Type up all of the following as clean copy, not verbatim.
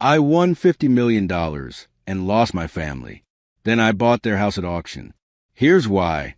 I won $50 million and lost my family. Then I bought their house at auction. Here's why.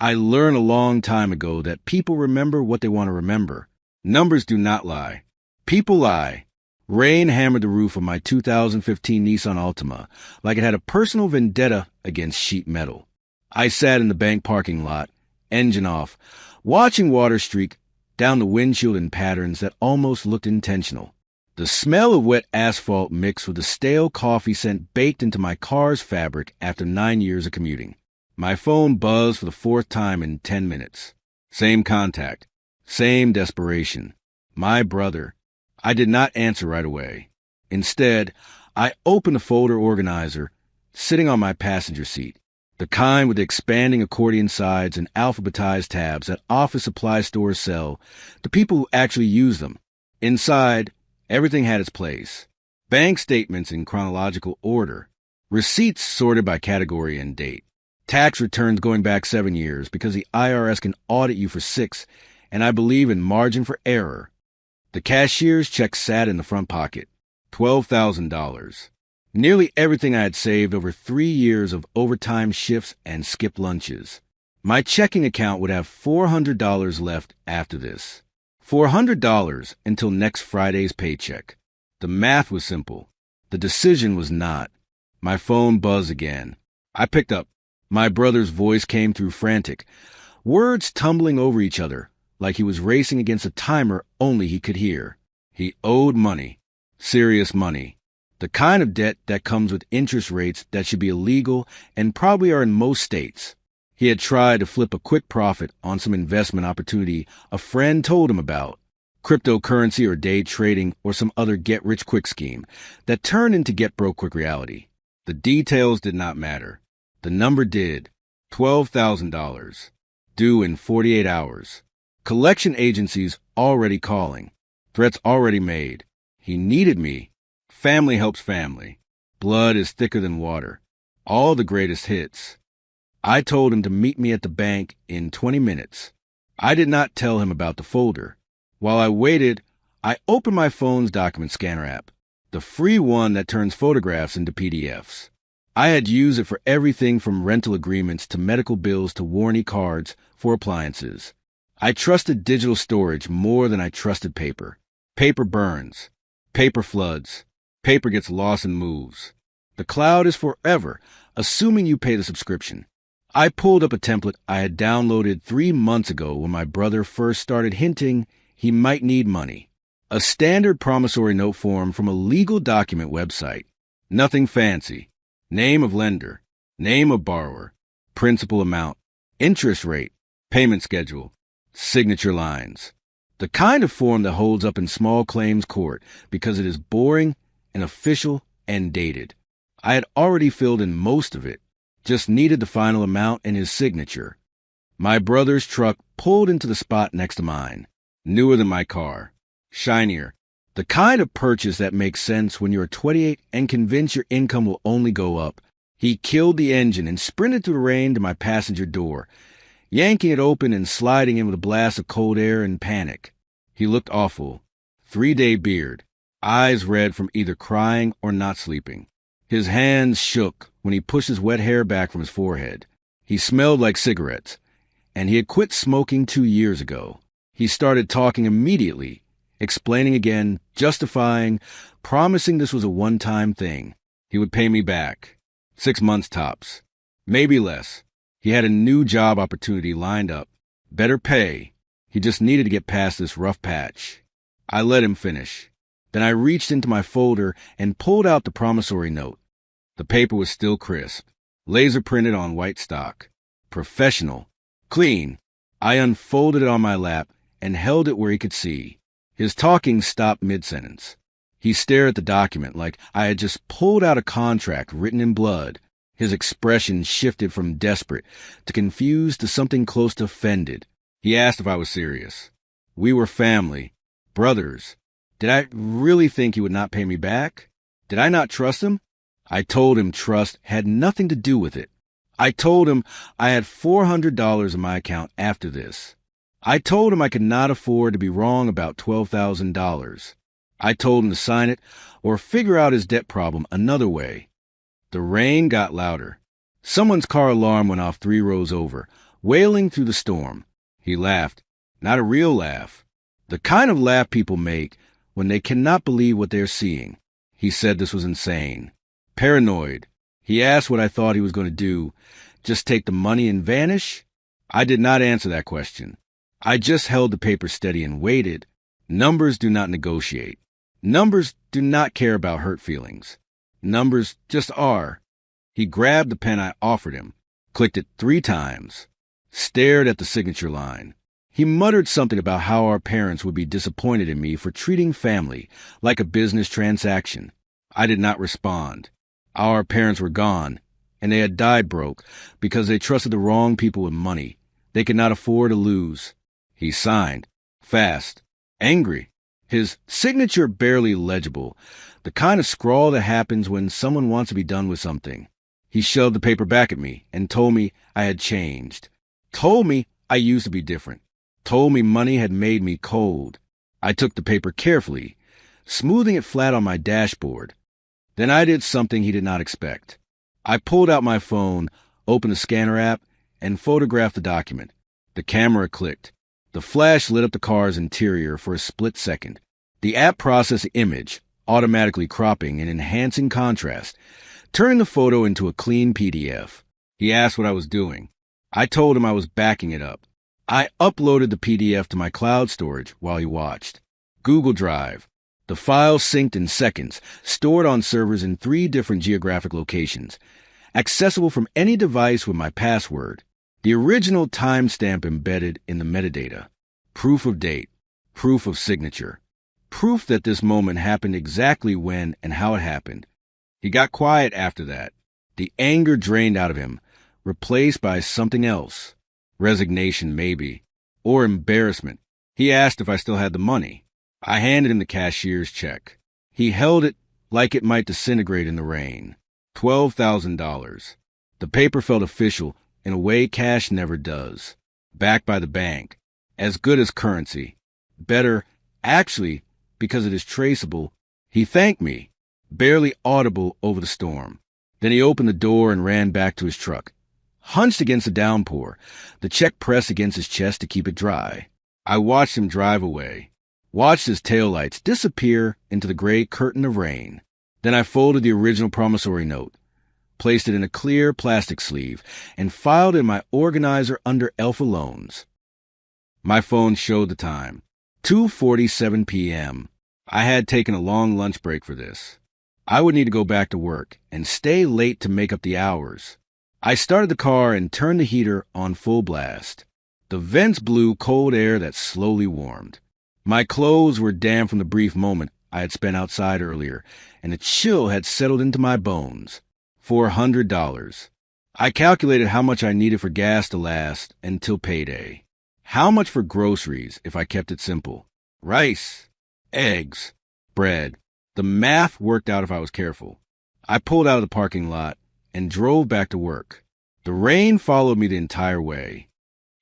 I learned a long time ago that people remember what they want to remember. Numbers do not lie. People lie. Rain hammered the roof of my 2015 Nissan Altima like it had a personal vendetta against sheet metal. I sat in the bank parking lot, engine off, watching water streak down the windshield in patterns that almost looked intentional. The smell of wet asphalt mixed with the stale coffee scent baked into my car's fabric after 9 years of commuting. My phone buzzed for the 4th time in 10 minutes. Same contact. Same desperation. My brother. I did not answer right away. Instead, I opened the folder organizer sitting on my passenger seat, the kind with expanding accordion sides and alphabetized tabs that office supply stores sell to people who actually use them. Inside, everything had its place. Bank statements in chronological order. Receipts sorted by category and date. Tax returns going back 7 years because the IRS can audit you for 6, and I believe in margin for error. The cashier's check sat in the front pocket. $12,000. Nearly everything I had saved over 3 years of overtime shifts and skipped lunches. My checking account would have $400 left after this. $400 until next Friday's paycheck. The math was simple. The decision was not. My phone buzzed again. I picked up. My brother's voice came through frantic, words tumbling over each other, like he was racing against a timer only he could hear. He owed money. Serious money. The kind of debt that comes with interest rates that should be illegal and probably are in most states. He had tried to flip a quick profit on some investment opportunity a friend told him about, cryptocurrency or day trading or some other get-rich-quick scheme that turned into get-broke-quick reality. The details did not matter. The number did. $12,000. Due in 48 hours. Collection agencies already calling. Threats already made. He needed me. Family helps family. Blood is thicker than water. All the greatest hits. I told him to meet me at the bank in 20 minutes. I did not tell him about the folder. While I waited, I opened my phone's document scanner app, the free one that turns photographs into PDFs. I had used it for everything from rental agreements to medical bills to warranty cards for appliances. I trusted digital storage more than I trusted paper. Paper burns. Paper floods. Paper gets lost and moves. The cloud is forever, assuming you pay the subscription. I pulled up a template I had downloaded 3 months ago when my brother first started hinting he might need money. A standard promissory note form from a legal document website. Nothing fancy. Name of lender. Name of borrower. Principal amount. Interest rate. Payment schedule. Signature lines. The kind of form that holds up in small claims court because it is boring and official and dated. I had already filled in most of it, just needed the final amount and his signature. My brother's truck pulled into the spot next to mine. Newer than my car. Shinier. The kind of purchase that makes sense when you're 28 and convinced your income will only go up. He killed the engine and sprinted through the rain to my passenger door, yanking it open and sliding in with a blast of cold air and panic. He looked awful. 3-day beard. Eyes red from either crying or not sleeping. His hands shook when he pushed his wet hair back from his forehead. He smelled like cigarettes, and he had quit smoking 2 years ago. He started talking immediately, explaining again, justifying, promising this was a one-time thing. He would pay me back. 6 months tops. Maybe less. He had a new job opportunity lined up. Better pay. He just needed to get past this rough patch. I let him finish. Then I reached into my folder and pulled out the promissory note. The paper was still crisp, laser printed on white stock. Professional. Clean. I unfolded it on my lap and held it where he could see. His talking stopped mid-sentence. He stared at the document like I had just pulled out a contract written in blood. His expression shifted from desperate to confused to something close to offended. He asked if I was serious. We were family. Brothers. Did I really think he would not pay me back? Did I not trust him? I told him trust had nothing to do with it. I told him I had $400 in my account after this. I told him I could not afford to be wrong about $12,000. I told him to sign it or figure out his debt problem another way. The rain got louder. Someone's car alarm went off 3 rows over, wailing through the storm. He laughed. Not a real laugh. The kind of laugh people make when they cannot believe what they're seeing. He said this was insane. Paranoid. He asked what I thought he was going to do. Just take the money and vanish? I did not answer that question. I just held the paper steady and waited. Numbers do not negotiate. Numbers do not care about hurt feelings. Numbers just are. He grabbed the pen I offered him, clicked it 3 times, stared at the signature line. He muttered something about how our parents would be disappointed in me for treating family like a business transaction. I did not respond. Our parents were gone, and they had died broke because they trusted the wrong people with money they could not afford to lose. He signed, fast, angry, his signature barely legible, the kind of scrawl that happens when someone wants to be done with something. He shoved the paper back at me and told me I had changed. Told me I used to be different. Told me money had made me cold. I took the paper carefully, smoothing it flat on my dashboard. Then I did something he did not expect. I pulled out my phone, opened the scanner app, and photographed the document. The camera clicked. The flash lit up the car's interior for a split second. The app processed the image, automatically cropping and enhancing contrast, turning the photo into a clean PDF. He asked what I was doing. I told him I was backing it up. I uploaded the PDF to my cloud storage while he watched. Google Drive. The file synced in seconds, stored on servers in 3 different geographic locations, accessible from any device with my password. The original timestamp embedded in the metadata. Proof of date. Proof of signature. Proof that this moment happened exactly when and how it happened. He got quiet after that. The anger drained out of him, replaced by something else. Resignation, maybe. Or embarrassment. He asked if I still had the money. I handed him the cashier's check. He held it like it might disintegrate in the rain. $12,000. The paper felt official in a way cash never does. Backed by the bank. As good as currency. Better, actually, because it is traceable. He thanked me, barely audible over the storm. Then he opened the door and ran back to his truck. Hunched against the downpour, the check pressed against his chest to keep it dry. I watched him drive away. Watched his taillights disappear into the gray curtain of rain. Then I folded the original promissory note, placed it in a clear plastic sleeve, and filed it in my organizer under Alpha Loans. My phone showed the time. 2:47 p.m. I had taken a long lunch break for this. I would need to go back to work and stay late to make up the hours. I started the car and turned the heater on full blast. The vents blew cold air that slowly warmed. My clothes were damp from the brief moment I had spent outside earlier, and a chill had settled into my bones. $400. I calculated how much I needed for gas to last until payday. How much for groceries if I kept it simple? Rice, eggs, bread. The math worked out if I was careful. I pulled out of the parking lot and drove back to work. The rain followed me the entire way.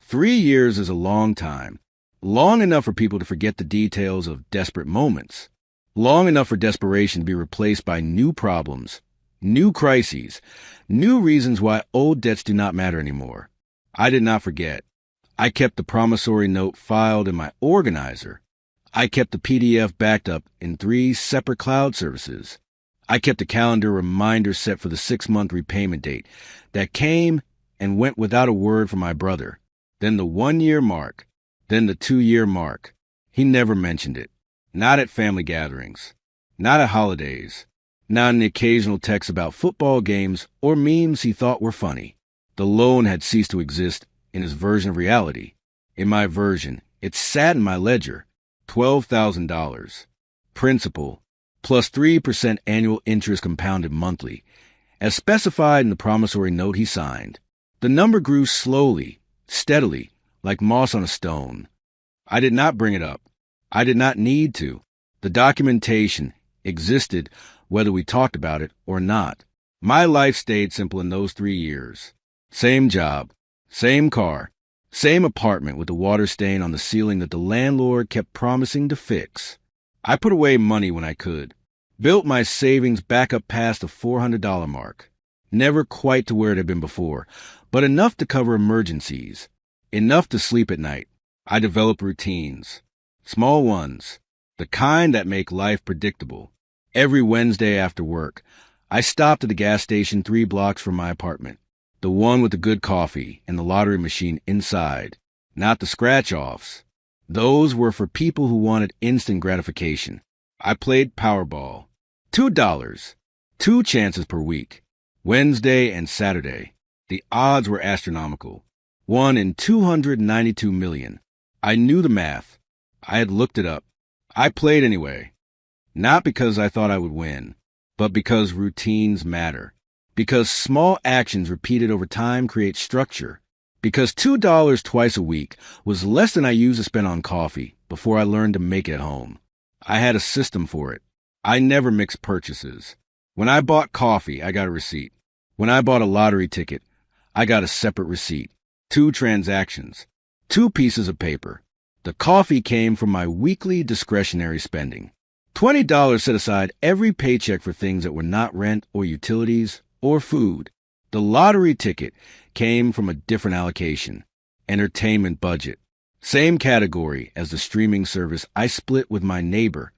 3 years is a long time. Long enough for people to forget the details of desperate moments. Long enough for desperation to be replaced by new problems, new crises, new reasons why old debts do not matter anymore. I did not forget. I kept the promissory note filed in my organizer. I kept the PDF backed up in 3 separate cloud services. I kept a calendar reminder set for the 6-month repayment date that came and went without a word from my brother. Then the 1-year mark. Then the 2-year mark. He never mentioned it. Not at family gatherings. Not at holidays. Not in the occasional text about football games or memes he thought were funny. The loan had ceased to exist in his version of reality. In my version, it sat in my ledger. $12,000. Principal, plus 3% annual interest compounded monthly, as specified in the promissory note he signed. The number grew slowly, steadily, like moss on a stone. I did not bring it up. I did not need to. The documentation existed whether we talked about it or not. My life stayed simple in those 3 years. Same job, same car, same apartment with the water stain on the ceiling that the landlord kept promising to fix. I put away money when I could. Built my savings back up past the $400 mark. Never quite to where it had been before, but enough to cover emergencies. Enough to sleep at night. I developed routines. Small ones. The kind that make life predictable. Every Wednesday after work, I stopped at the gas station 3 blocks from my apartment. The one with the good coffee and the lottery machine inside. Not the scratch-offs. Those were for people who wanted instant gratification. I played Powerball. $2. 2 chances per week. Wednesday and Saturday. The odds were astronomical. 1 in 292 million. I knew the math. I had looked it up. I played anyway. Not because I thought I would win, but because routines matter. Because small actions repeated over time create structure. Because $2 twice a week was less than I used to spend on coffee before I learned to make it at home. I had a system for it. I never mixed purchases. When I bought coffee, I got a receipt. When I bought a lottery ticket, I got a separate receipt. 2 transactions. 2 pieces of paper. The coffee came from my weekly discretionary spending. $20 set aside every paycheck for things that were not rent or utilities or food. The lottery ticket came from a different allocation. Entertainment budget. Same category as the streaming service I split with my neighbor.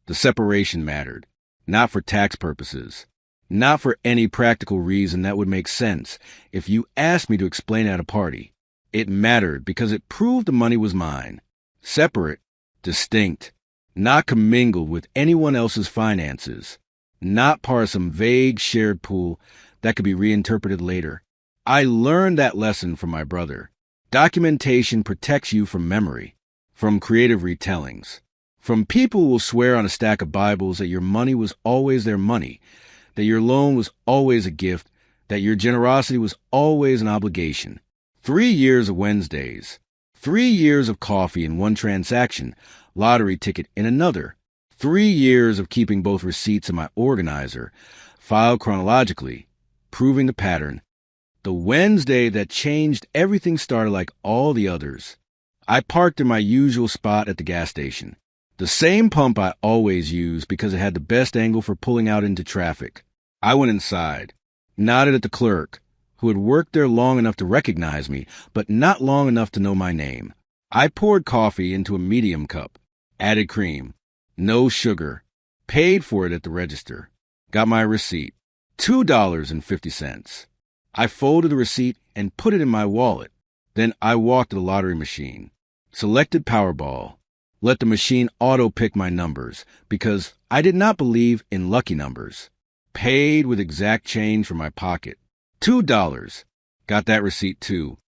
The separation mattered. Not for tax purposes. Not for any practical reason that would make sense if you asked me to explain at a party. It mattered because it proved the money was mine. Separate, distinct, not commingled with anyone else's finances, not part of some vague shared pool that could be reinterpreted later. I learned that lesson from my brother. Documentation protects you from memory, from creative retellings, from people who will swear on a stack of Bibles that your money was always their money, that your loan was always a gift, that your generosity was always an obligation. 3 years of Wednesdays. 3 years of coffee in one transaction, lottery ticket in another. 3 years of keeping both receipts in my organizer, filed chronologically, proving the pattern. The Wednesday that changed everything started like all the others. I parked in my usual spot at the gas station. The same pump I always use because it had the best angle for pulling out into traffic. I went inside, nodded at the clerk, who had worked there long enough to recognize me, but not long enough to know my name. I poured coffee into a medium cup, added cream, no sugar, paid for it at the register, got my receipt, $2.50. I folded the receipt and put it in my wallet. Then I walked to the lottery machine, selected Powerball, let the machine auto-pick my numbers because I did not believe in lucky numbers. Paid with exact change from my pocket. $2. Got that receipt too.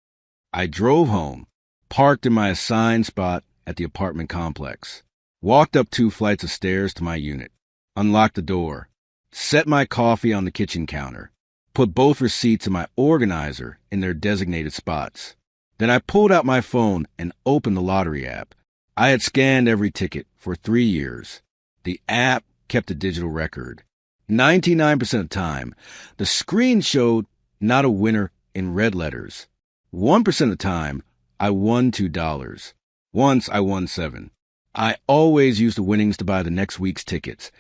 I drove home, parked in my assigned spot at the apartment complex, walked up 2 flights of stairs to my unit, unlocked the door, set my coffee on the kitchen counter, put both receipts in my organizer in their designated spots. Then I pulled out my phone and opened the lottery app. I had scanned every ticket for 3 years. The app kept a digital record. 99% of the time, the screen showed not a winner in red letters. 1% of the time, I won $2. Once I won 7. I always used the winnings to buy the next week's tickets,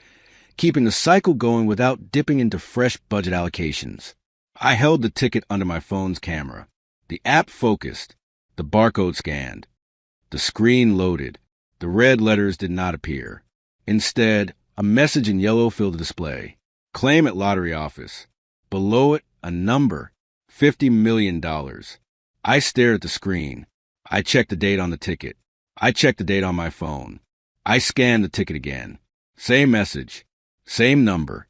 keeping the cycle going without dipping into fresh budget allocations. I held the ticket under my phone's camera. The app focused. The barcode scanned. The screen loaded. The red letters did not appear. Instead, a message in yellow filled the display. Claim at lottery office. Below it, a number. $50 million. I stared at the screen. I checked the date on the ticket. I checked the date on my phone. I scanned the ticket again. Same message. Same number.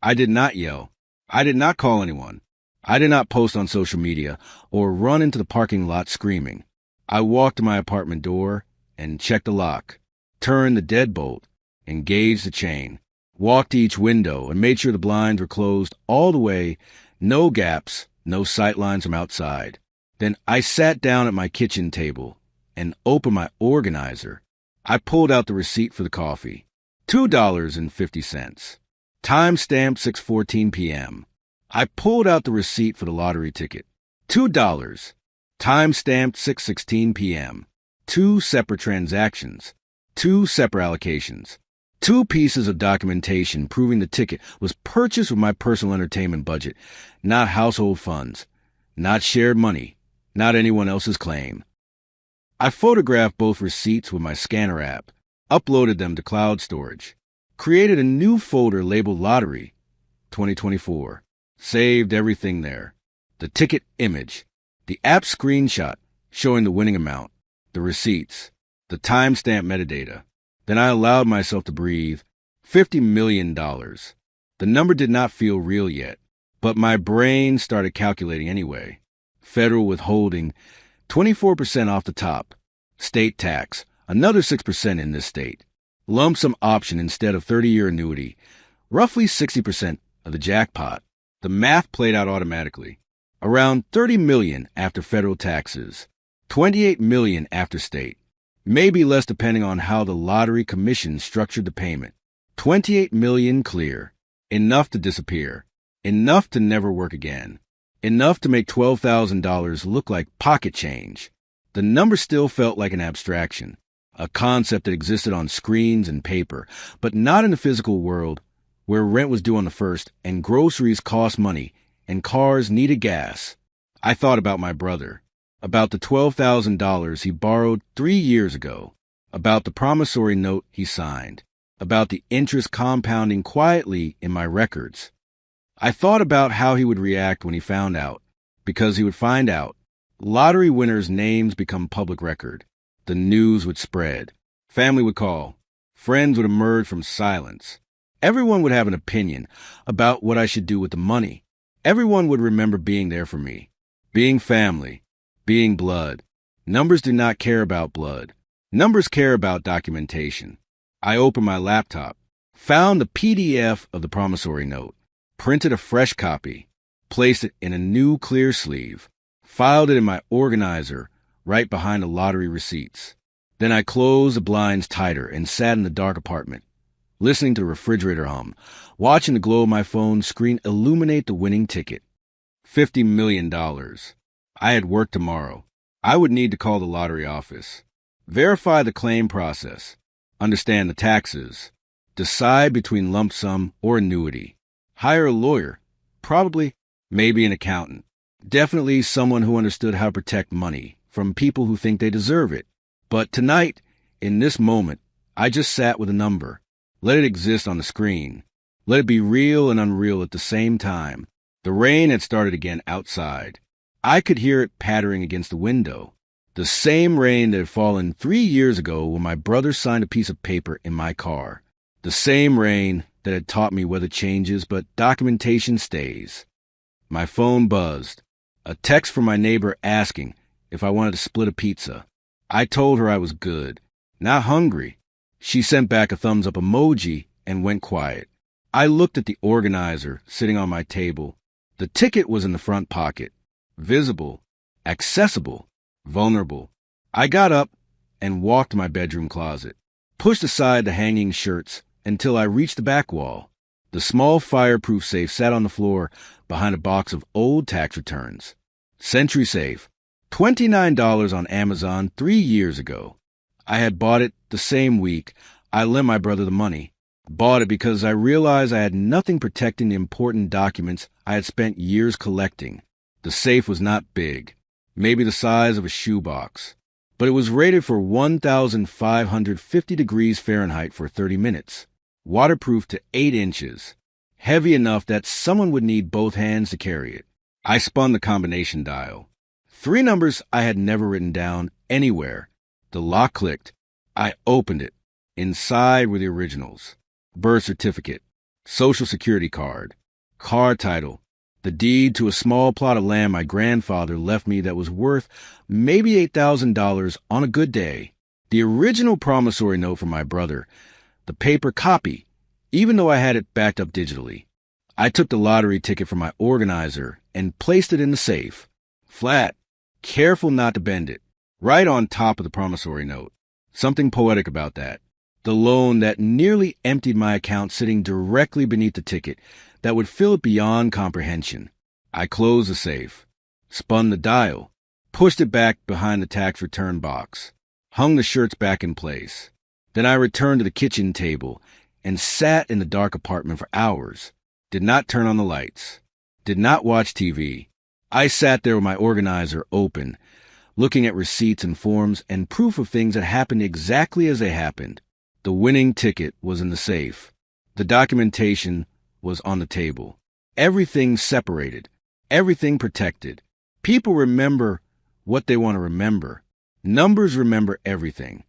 I did not yell. I did not call anyone. I did not post on social media or run into the parking lot screaming. I walked to my apartment door and checked the lock, turned the deadbolt, engaged the chain, walked to each window and made sure the blinds were closed all the way, no gaps, no sight lines from outside. Then I sat down at my kitchen table and opened my organizer. I pulled out the receipt for the coffee. $2.50. Timestamp 6:14 p.m. I pulled out the receipt for the lottery ticket. $2. Timestamped 6:16 p.m. 2 separate transactions. 2 separate allocations. 2 pieces of documentation proving the ticket was purchased with my personal entertainment budget, not household funds, not shared money, not anyone else's claim. I photographed both receipts with my scanner app, uploaded them to cloud storage, created a new folder labeled Lottery 2024, saved everything there. The ticket image, the app screenshot showing the winning amount, the receipts, the timestamp metadata. Then I allowed myself to breathe. $50 million. The number did not feel real yet, but my brain started calculating anyway. Federal withholding, 24% off the top. State tax, another 6% in this state. Lump sum option instead of 30-year annuity, roughly 60% of the jackpot. The math played out automatically. Around $30 million after federal taxes, $28 million after state. Maybe less depending on how the lottery commission structured the payment. $28 million clear. Enough to disappear. Enough to never work again. Enough to make $12,000 look like pocket change. The number still felt like an abstraction, a concept that existed on screens and paper, but not in the physical world, where rent was due on the first and groceries cost money and cars needed gas. I thought about my brother, about the $12,000 he borrowed 3 years ago, about the promissory note he signed, about the interest compounding quietly in my records. I thought about how he would react when he found out, because he would find out. Lottery winners' names become public record. The news would spread. Family would call. Friends would emerge from silence. Everyone would have an opinion about what I should do with the money. Everyone would remember being there for me, being family, being blood. Numbers do not care about blood. Numbers care about documentation. I opened my laptop, found the PDF of the promissory note, printed a fresh copy, placed it in a new clear sleeve, filed it in my organizer right behind the lottery receipts. Then I closed the blinds tighter and sat in the dark apartment, listening to the refrigerator hum, watching the glow of my phone screen illuminate the winning ticket. $50 million. I had work tomorrow. I would need to call the lottery office, verify the claim process, understand the taxes, decide between lump sum or annuity, hire a lawyer, probably, maybe an accountant, definitely someone who understood how to protect money from people who think they deserve it. But tonight, in this moment, I just sat with a number, let it exist on the screen, let it be real and unreal at the same time. The rain had started again outside. I could hear it pattering against the window. The same rain that had fallen 3 years ago when my brother signed a piece of paper in my car. The same rain that had taught me weather changes, but documentation stays. My phone buzzed. A text from my neighbor asking if I wanted to split a pizza. I told her I was good, not hungry. She sent back a thumbs up emoji and went quiet. I looked at the organizer sitting on my table. The ticket was in the front pocket. Visible, accessible, vulnerable. I got up and walked to my bedroom closet, pushed aside the hanging shirts until I reached the back wall. The small fireproof safe sat on the floor behind a box of old tax returns. Century Safe, $29 on Amazon 3 years ago. I had bought it the same week I lent my brother the money. Bought it because I realized I had nothing protecting the important documents I had spent years collecting. The safe was not big, maybe the size of a shoebox, but it was rated for 1,550 degrees Fahrenheit for 30 minutes, waterproof to 8 inches, heavy enough that someone would need both hands to carry it. I spun the combination dial. 3 numbers I had never written down anywhere. The lock clicked. I opened it. Inside were the originals. Birth certificate, social security card, car title, the deed to a small plot of land my grandfather left me that was worth maybe $8,000 on a good day, the original promissory note from my brother, the paper copy, even though I had it backed up digitally. I took the lottery ticket from my organizer and placed it in the safe, flat, careful not to bend it, right on top of the promissory note. Something poetic about that. The loan that nearly emptied my account sitting directly beneath the ticket that would fill it beyond comprehension. I closed the safe, spun the dial, pushed it back behind the tax return box, hung the shirts back in place. Then I returned to the kitchen table and sat in the dark apartment for hours. Did not turn on the lights. Did not watch TV. I sat there with my organizer open, looking at receipts and forms and proof of things that happened exactly as they happened. The winning ticket was in the safe. The documentation was on the table. Everything separated. Everything protected. People remember what they want to remember. Numbers remember everything.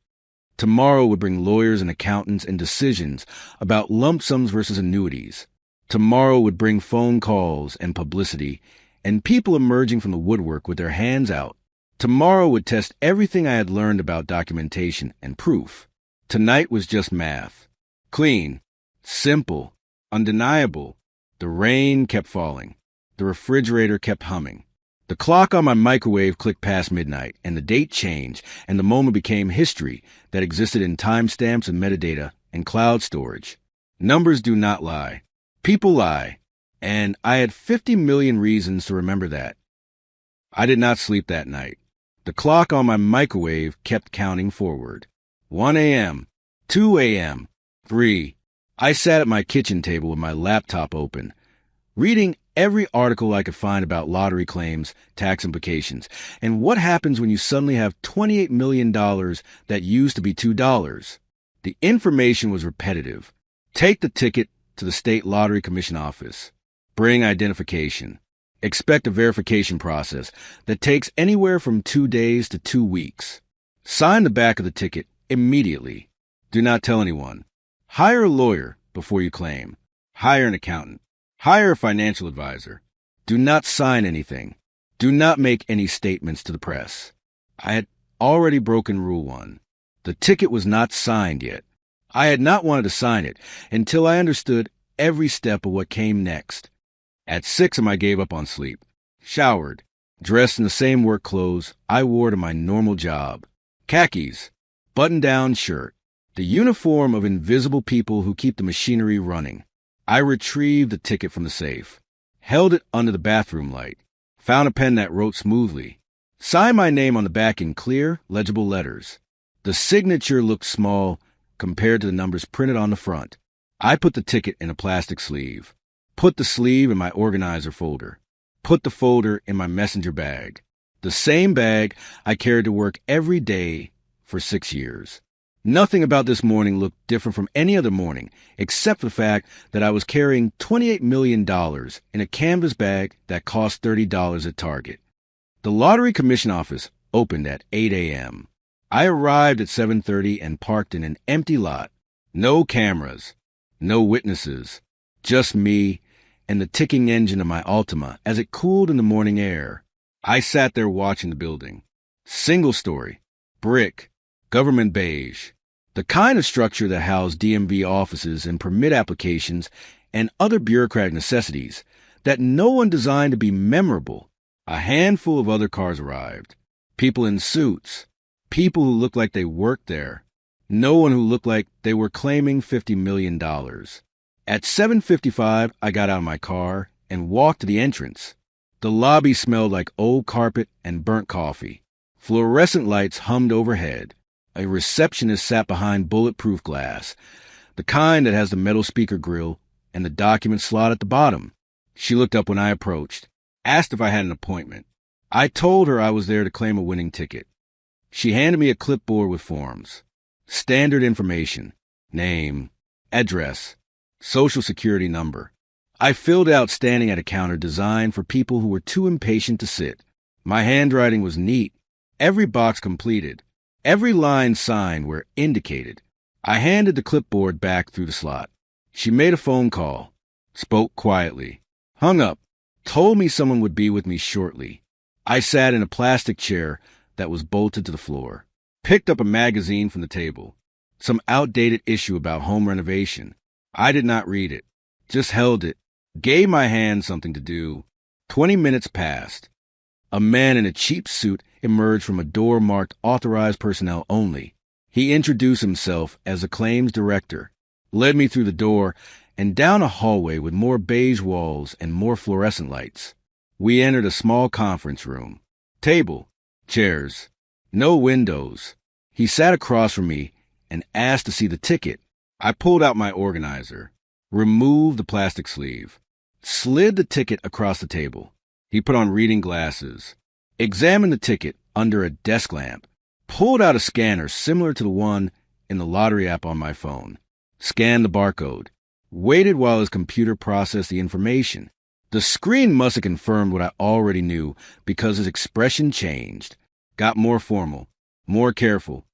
Tomorrow would bring lawyers and accountants and decisions about lump sums versus annuities. Tomorrow would bring phone calls and publicity and people emerging from the woodwork with their hands out. Tomorrow would test everything I had learned about documentation and proof. Tonight was just math. Clean, simple, undeniable. The rain kept falling. The refrigerator kept humming. The clock on my microwave clicked past midnight, and the date changed, and the moment became history that existed in timestamps and metadata and cloud storage. Numbers do not lie. People lie. And I had 50 million reasons to remember that. I did not sleep that night. The clock on my microwave kept counting forward. 1 a.m., 2 a.m., 3. I sat at my kitchen table with my laptop open, reading every article I could find about lottery claims, tax implications, and what happens when you suddenly have $28 million that used to be $2. The information was repetitive. Take the ticket to the State Lottery Commission office. Bring identification. Expect a verification process that takes anywhere from 2 days to 2 weeks. Sign the back of the ticket immediately. Do not tell anyone. Hire a lawyer before you claim. Hire an accountant. Hire a financial advisor. Do not sign anything. Do not make any statements to the press. I had already broken Rule 1. The ticket was not signed yet. I had not wanted to sign it until I understood every step of what came next. At 6 I gave up on sleep. Showered. Dressed in the same work clothes I wore to my normal job. Khakis. Button-down shirt. The uniform of invisible people who keep the machinery running. I retrieved the ticket from the safe. Held it under the bathroom light. Found a pen that wrote smoothly. Signed my name on the back in clear, legible letters. The signature looked small compared to the numbers printed on the front. I put the ticket in a plastic sleeve. Put the sleeve in my organizer folder. Put the folder in my messenger bag. The same bag I carried to work every day for 6 years. Nothing about this morning looked different from any other morning, except for the fact that I was carrying $28 million in a canvas bag that cost $30 at Target. The Lottery Commission office opened at 8 a.m. I arrived at 7:30 and parked in an empty lot. No cameras, no witnesses, just me and the ticking engine of my Altima as it cooled in the morning air. I sat there watching the building. Single story, brick, government beige. The kind of structure that housed DMV offices and permit applications and other bureaucratic necessities that no one designed to be memorable. A handful of other cars arrived. People in suits. People who looked like they worked there. No one who looked like they were claiming $50 million. At 7:55, I got out of my car and walked to the entrance. The lobby smelled like old carpet and burnt coffee. Fluorescent lights hummed overhead. A receptionist sat behind bulletproof glass, the kind that has the metal speaker grill and the document slot at the bottom. She looked up when I approached, asked if I had an appointment. I told her I was there to claim a winning ticket. She handed me a clipboard with forms. Standard information, name, address, social security number. I filled out standing at a counter designed for people who were too impatient to sit. My handwriting was neat, every box completed, every line signed where indicated. I handed the clipboard back through the slot. She made a phone call, spoke quietly, hung up, told me someone would be with me shortly. I sat in a plastic chair that was bolted to the floor, picked up a magazine from the table, some outdated issue about home renovation. I did not read it, just held it, gave my hand something to do. 20 minutes passed. A man in a cheap suit emerged from a door marked authorized personnel only. He introduced himself as a claims director, led me through the door and down a hallway with more beige walls and more fluorescent lights. We entered a small conference room. Table, chairs, no windows. He sat across from me and asked to see the ticket. I pulled out my organizer, removed the plastic sleeve, slid the ticket across the table. He put on reading glasses, examined the ticket under a desk lamp, pulled out a scanner similar to the one in the lottery app on my phone, scanned the barcode, waited while his computer processed the information. The screen must have confirmed what I already knew because his expression changed, got more formal, more careful.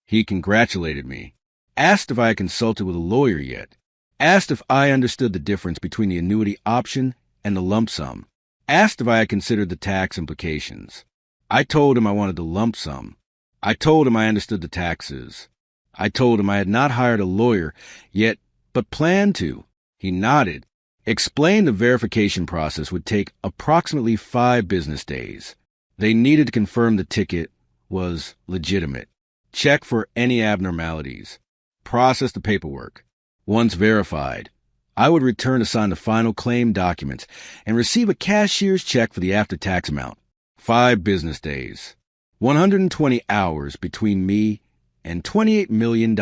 He congratulated me, asked if I had consulted with a lawyer yet, asked if I understood the difference between the annuity option and the lump sum, asked if I had considered the tax implications. I told him I wanted the lump sum. I told him I understood the taxes. I told him I had not hired a lawyer yet, but planned to. He nodded, explained the verification process would take approximately 5 business days. They needed to confirm the ticket was legitimate, check for any abnormalities, process the paperwork. Once verified, I would return to sign the final claim documents and receive a cashier's check for the after-tax amount. 5 business days, 120 hours between me and $28 million.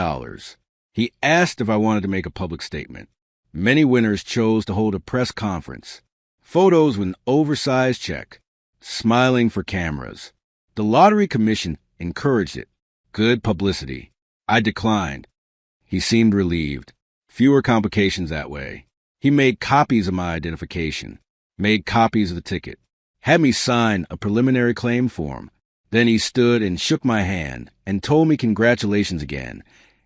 He asked if I wanted to make a public statement. Many winners chose to hold a press conference. Photos with an oversized check, smiling for cameras. The Lottery Commission encouraged it. Good publicity. I declined. He seemed relieved. Fewer complications that way. He made copies of my identification, made copies of the ticket, had me sign a preliminary claim form. Then he stood and shook my hand and told me congratulations again,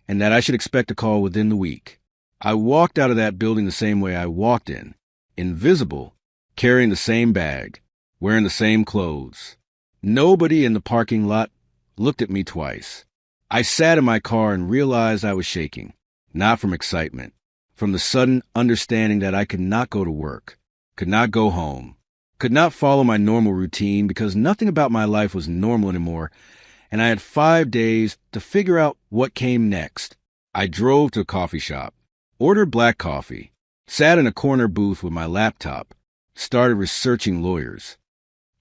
and that I should expect a call within the week. I walked out of that building the same way I walked in, invisible, carrying the same bag, wearing the same clothes. Nobody in the parking lot looked at me twice. I sat in my car and realized I was shaking, not from excitement, from the sudden understanding that I could not go to work, could not go home, could not follow my normal routine because nothing about my life was normal anymore, and I had 5 days to figure out what came next. I drove to a coffee shop, ordered black coffee, sat in a corner booth with my laptop, started researching lawyers,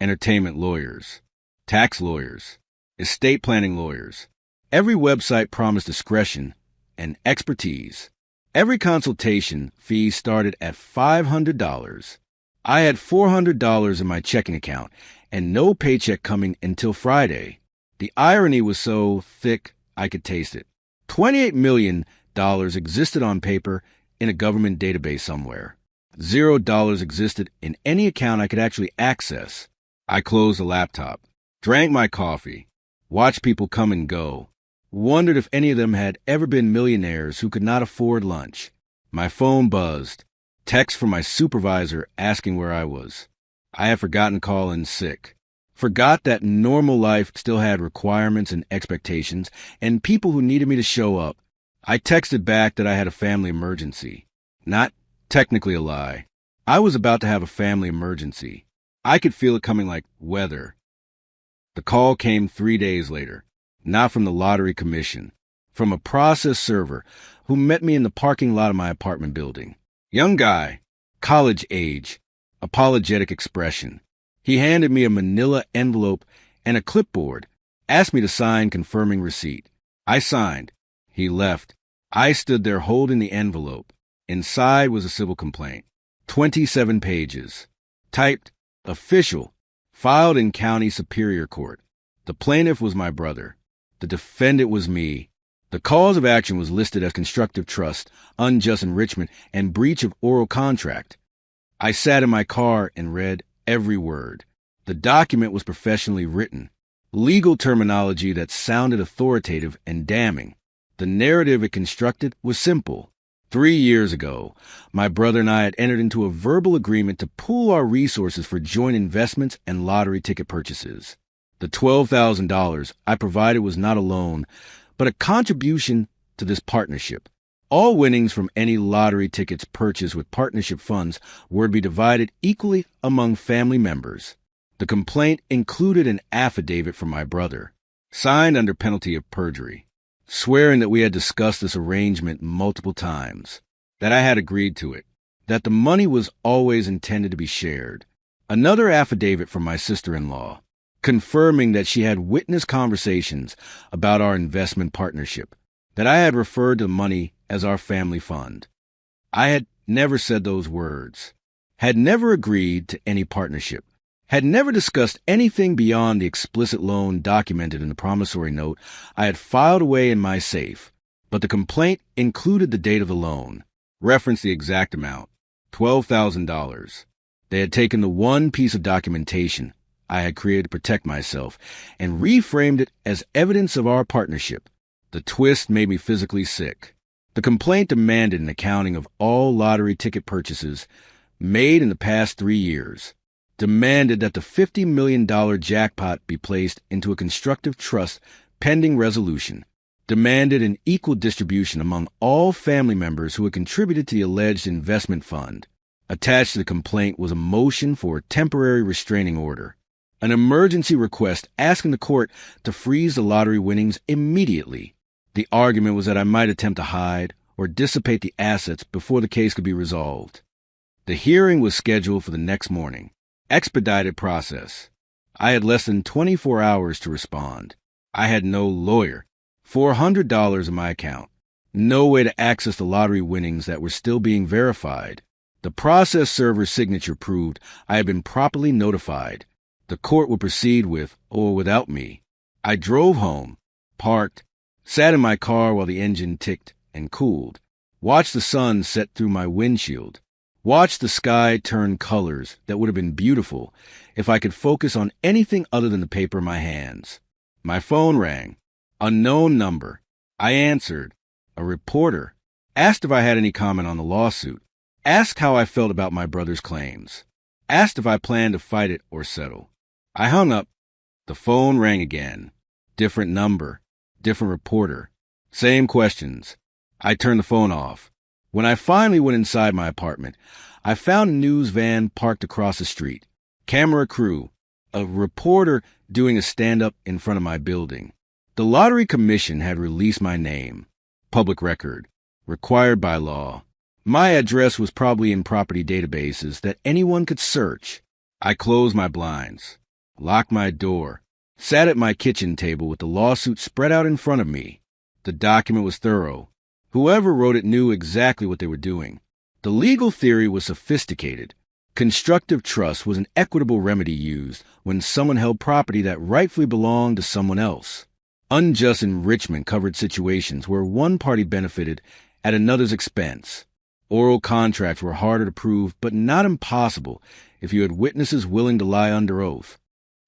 entertainment lawyers, tax lawyers, estate planning lawyers. Every website promised discretion and expertise. Every consultation fee started at $500. I had $400 in my checking account and no paycheck coming until Friday. The irony was so thick I could taste it. $28 million existed on paper in a government database somewhere. $0 existed in any account I could actually access. I closed the laptop, drank my coffee, watched people come and go, wondered if any of them had ever been millionaires who could not afford lunch. My phone buzzed. Text from my supervisor asking where I was. I had forgotten to call in sick. Forgot that normal life still had requirements and expectations and people who needed me to show up. I texted back that I had a family emergency. Not technically a lie. I was about to have a family emergency. I could feel it coming like weather. The call came 3 days later, not from the Lottery Commission, from a process server who met me in the parking lot of my apartment building. Young guy, college age, apologetic expression. He handed me a manila envelope and a clipboard, asked me to sign confirming receipt. I signed. He left. I stood there holding the envelope. Inside was a civil complaint. 27 pages. Typed, official, filed in County Superior Court. The plaintiff was my brother. The defendant was me. The cause of action was listed as constructive trust, unjust enrichment, and breach of oral contract. I sat in my car and read every word. The document was professionally written, legal terminology that sounded authoritative and damning. The narrative it constructed was simple. 3 years ago, my brother and I had entered into a verbal agreement to pool our resources for joint investments and lottery ticket purchases. The $12,000 I provided was not a loan, but a contribution to this partnership. All winnings from any lottery tickets purchased with partnership funds were to be divided equally among family members. The complaint included an affidavit from my brother, signed under penalty of perjury, swearing that we had discussed this arrangement multiple times, that I had agreed to it, that the money was always intended to be shared. Another affidavit from my sister-in-law, confirming that she had witnessed conversations about our investment partnership, that I had referred to the money as our family fund. I had never said those words, had never agreed to any partnership, had never discussed anything beyond the explicit loan documented in the promissory note I had filed away in my safe, but the complaint included the date of the loan, referenced the exact amount, $12,000. They had taken the one piece of documentation I had created to protect myself and reframed it as evidence of our partnership. The twist made me physically sick. The complaint demanded an accounting of all lottery ticket purchases made in the past 3 years, demanded that the $50 million jackpot be placed into a constructive trust pending resolution, demanded an equal distribution among all family members who had contributed to the alleged investment fund. Attached to the complaint was a motion for a temporary restraining order, an emergency request asking the court to freeze the lottery winnings immediately. The argument was that I might attempt to hide or dissipate the assets before the case could be resolved. The hearing was scheduled for the next morning. Expedited process. I had less than 24 hours to respond. I had no lawyer, $400 in my account, no way to access the lottery winnings that were still being verified. The process server's signature proved I had been properly notified. The court would proceed with or without me. I drove home, parked, sat in my car while the engine ticked and cooled, watched the sun set through my windshield, watched the sky turn colors that would have been beautiful if I could focus on anything other than the paper in my hands. My phone rang. Unknown number. I answered. A reporter. Asked if I had any comment on the lawsuit. Asked how I felt about my brother's claims. Asked if I planned to fight it or settle. I hung up. The phone rang again. Different number. Different reporter. Same questions. I turned the phone off. When I finally went inside my apartment, I found a news van parked across the street. Camera crew. A reporter doing a stand-up in front of my building. The Lottery Commission had released my name. Public record. Required by law. My address was probably in property databases that anyone could search. I closed my blinds, locked my door, sat at my kitchen table with the lawsuit spread out in front of me. The document was thorough. Whoever wrote it knew exactly what they were doing. The legal theory was sophisticated. Constructive trust was an equitable remedy used when someone held property that rightfully belonged to someone else. Unjust enrichment covered situations where one party benefited at another's expense. Oral contracts were harder to prove, but not impossible if you had witnesses willing to lie under oath.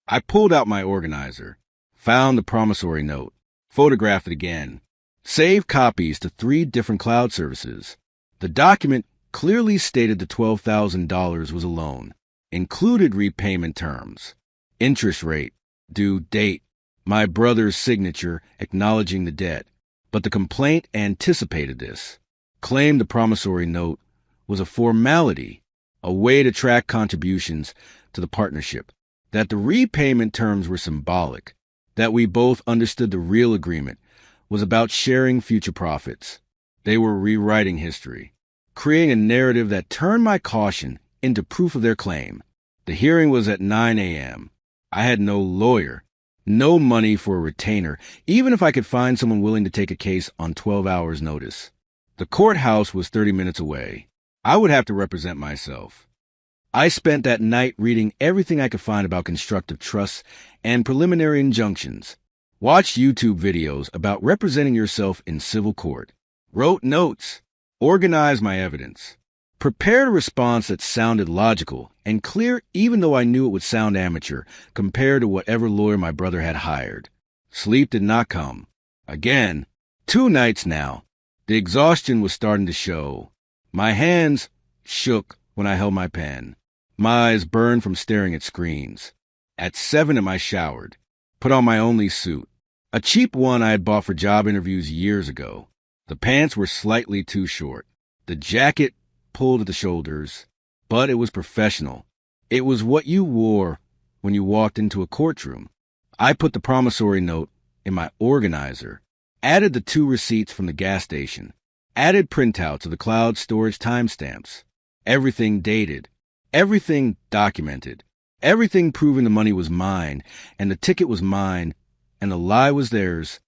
I pulled out my organizer, found the promissory note, photographed it again, saved copies to 3 different cloud services. The document clearly stated the $12,000 was a loan, included repayment terms, interest rate, due date, my brother's signature acknowledging the debt. But the complaint anticipated this, claimed the promissory note was a formality, a way to track contributions to the partnership, that the repayment terms were symbolic, that we both understood the real agreement was about sharing future profits. They were rewriting history, creating a narrative that turned my caution into proof of their claim. The hearing was at 9 a.m. I had no lawyer, no money for a retainer, even if I could find someone willing to take a case on 12 hours' notice. The courthouse was 30 minutes away. I would have to represent myself. I spent that night reading everything I could find about constructive trusts and preliminary injunctions. Watched YouTube videos about representing yourself in civil court. Wrote notes. Organized my evidence. Prepared a response that sounded logical and clear even though I knew it would sound amateur compared to whatever lawyer my brother had hired. Sleep did not come. Again. 2 nights now. The exhaustion was starting to show. My hands shook when I held my pen. My eyes burned from staring at screens. At 7 I showered. Put on my only suit. A cheap one I had bought for job interviews years ago. The pants were slightly too short. The jacket pulled at the shoulders, but it was professional. It was what you wore when you walked into a courtroom. I put the promissory note in my organizer, added the 2 receipts from the gas station, added printouts of the cloud storage timestamps. Everything dated, everything documented, everything proving the money was mine, and the ticket was mine, and the lie was theirs.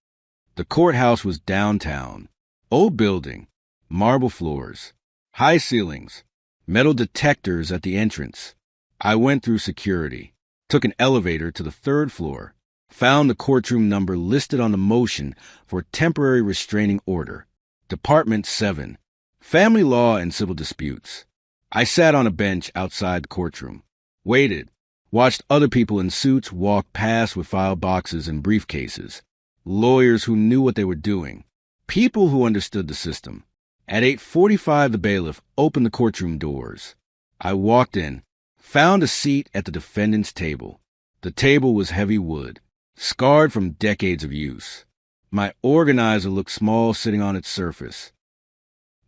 The courthouse was downtown. Old building, marble floors, high ceilings, metal detectors at the entrance. I went through security, took an elevator to the third floor, found the courtroom number listed on the motion for temporary restraining order. Department 7, Family Law and Civil Disputes. I sat on a bench outside the courtroom, waited, watched other people in suits walk past with file boxes and briefcases, lawyers who knew what they were doing, people who understood the system. At 8:45, the bailiff opened the courtroom doors. I walked in, found a seat at the defendant's table. The table was heavy wood, scarred from decades of use. My organizer looked small sitting on its surface.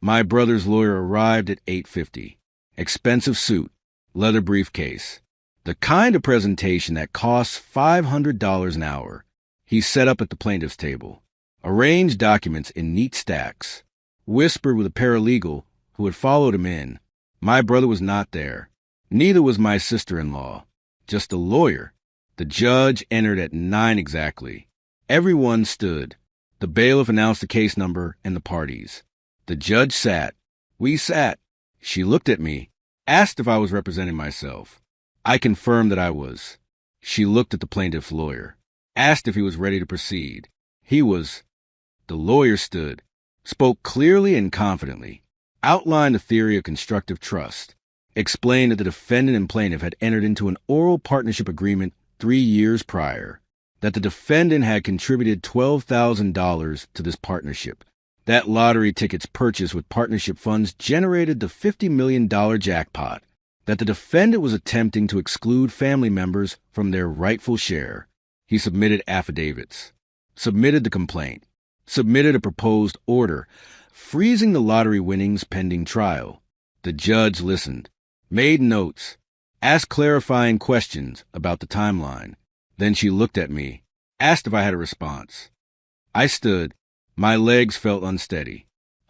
My brother's lawyer arrived at 8:50. Expensive suit, leather briefcase, the kind of presentation that costs $500 an hour. He sat up at the plaintiff's table, arranged documents in neat stacks, whispered with a paralegal who had followed him in. My brother was not there. Neither was my sister-in-law. Just a lawyer. The judge entered at 9 exactly. Everyone stood. The bailiff announced the case number and the parties. The judge sat. We sat. She looked at me, asked if I was representing myself. I confirmed that I was. She looked at the plaintiff's lawyer, asked if he was ready to proceed. He was. The lawyer stood, spoke clearly and confidently, outlined the theory of constructive trust, explained that the defendant and plaintiff had entered into an oral partnership agreement 3 years prior, that the defendant had contributed $12,000 to this partnership, that lottery tickets purchased with partnership funds generated the $50 million jackpot, that the defendant was attempting to exclude family members from their rightful share. He submitted affidavits, submitted the complaint, submitted a proposed order, freezing the lottery winnings pending trial. The judge listened, made notes, asked clarifying questions about the timeline. Then she looked at me, asked if I had a response. I stood. My legs felt unsteady.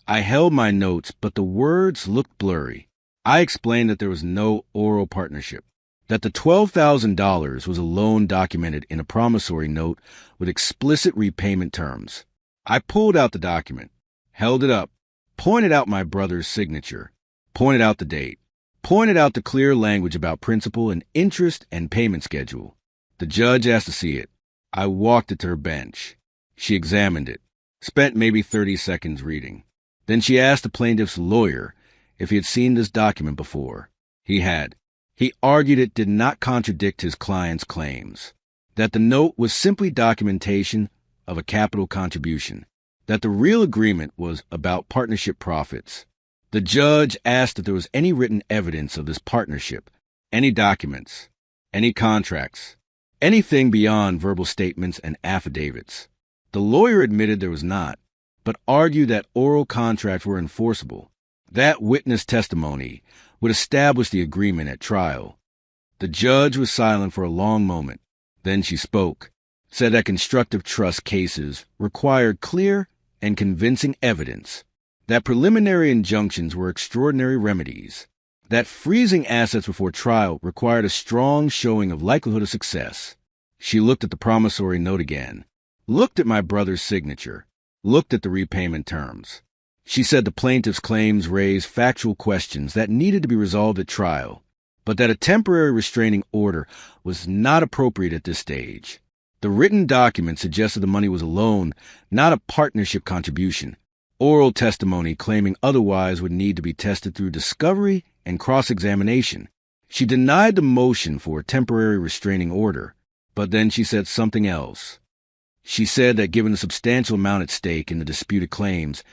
I held my notes, but the words looked blurry. I explained that there was no oral partnership, that the $12,000 was a loan documented in a promissory note with explicit repayment terms. I pulled out the document, held it up, pointed out my brother's signature, pointed out the date, pointed out the clear language about principal and interest and payment schedule. The judge asked to see it. I walked it to her bench. She examined it, spent maybe 30 seconds reading. Then she asked the plaintiff's lawyer if he had seen this document before. He had. He argued it did not contradict his client's claims, that the note was simply documentation of a capital contribution, that the real agreement was about partnership profits. The judge asked if there was any written evidence of this partnership, any documents, any contracts, anything beyond verbal statements and affidavits. The lawyer admitted there was not, but argued that oral contracts were enforceable. That witness testimony would establish the agreement at trial. The judge was silent for a long moment. Then she spoke, said that constructive trust cases required clear and convincing evidence, that preliminary injunctions were extraordinary remedies, that freezing assets before trial required a strong showing of likelihood of success. She looked at the promissory note again, looked at my brother's signature, looked at the repayment terms. She said the plaintiff's claims raised factual questions that needed to be resolved at trial, but that a temporary restraining order was not appropriate at this stage. The written document suggested the money was a loan, not a partnership contribution. Oral testimony claiming otherwise would need to be tested through discovery and cross-examination. She denied the motion for a temporary restraining order, but then she said something else. She said that given the substantial amount at stake in the disputed claims,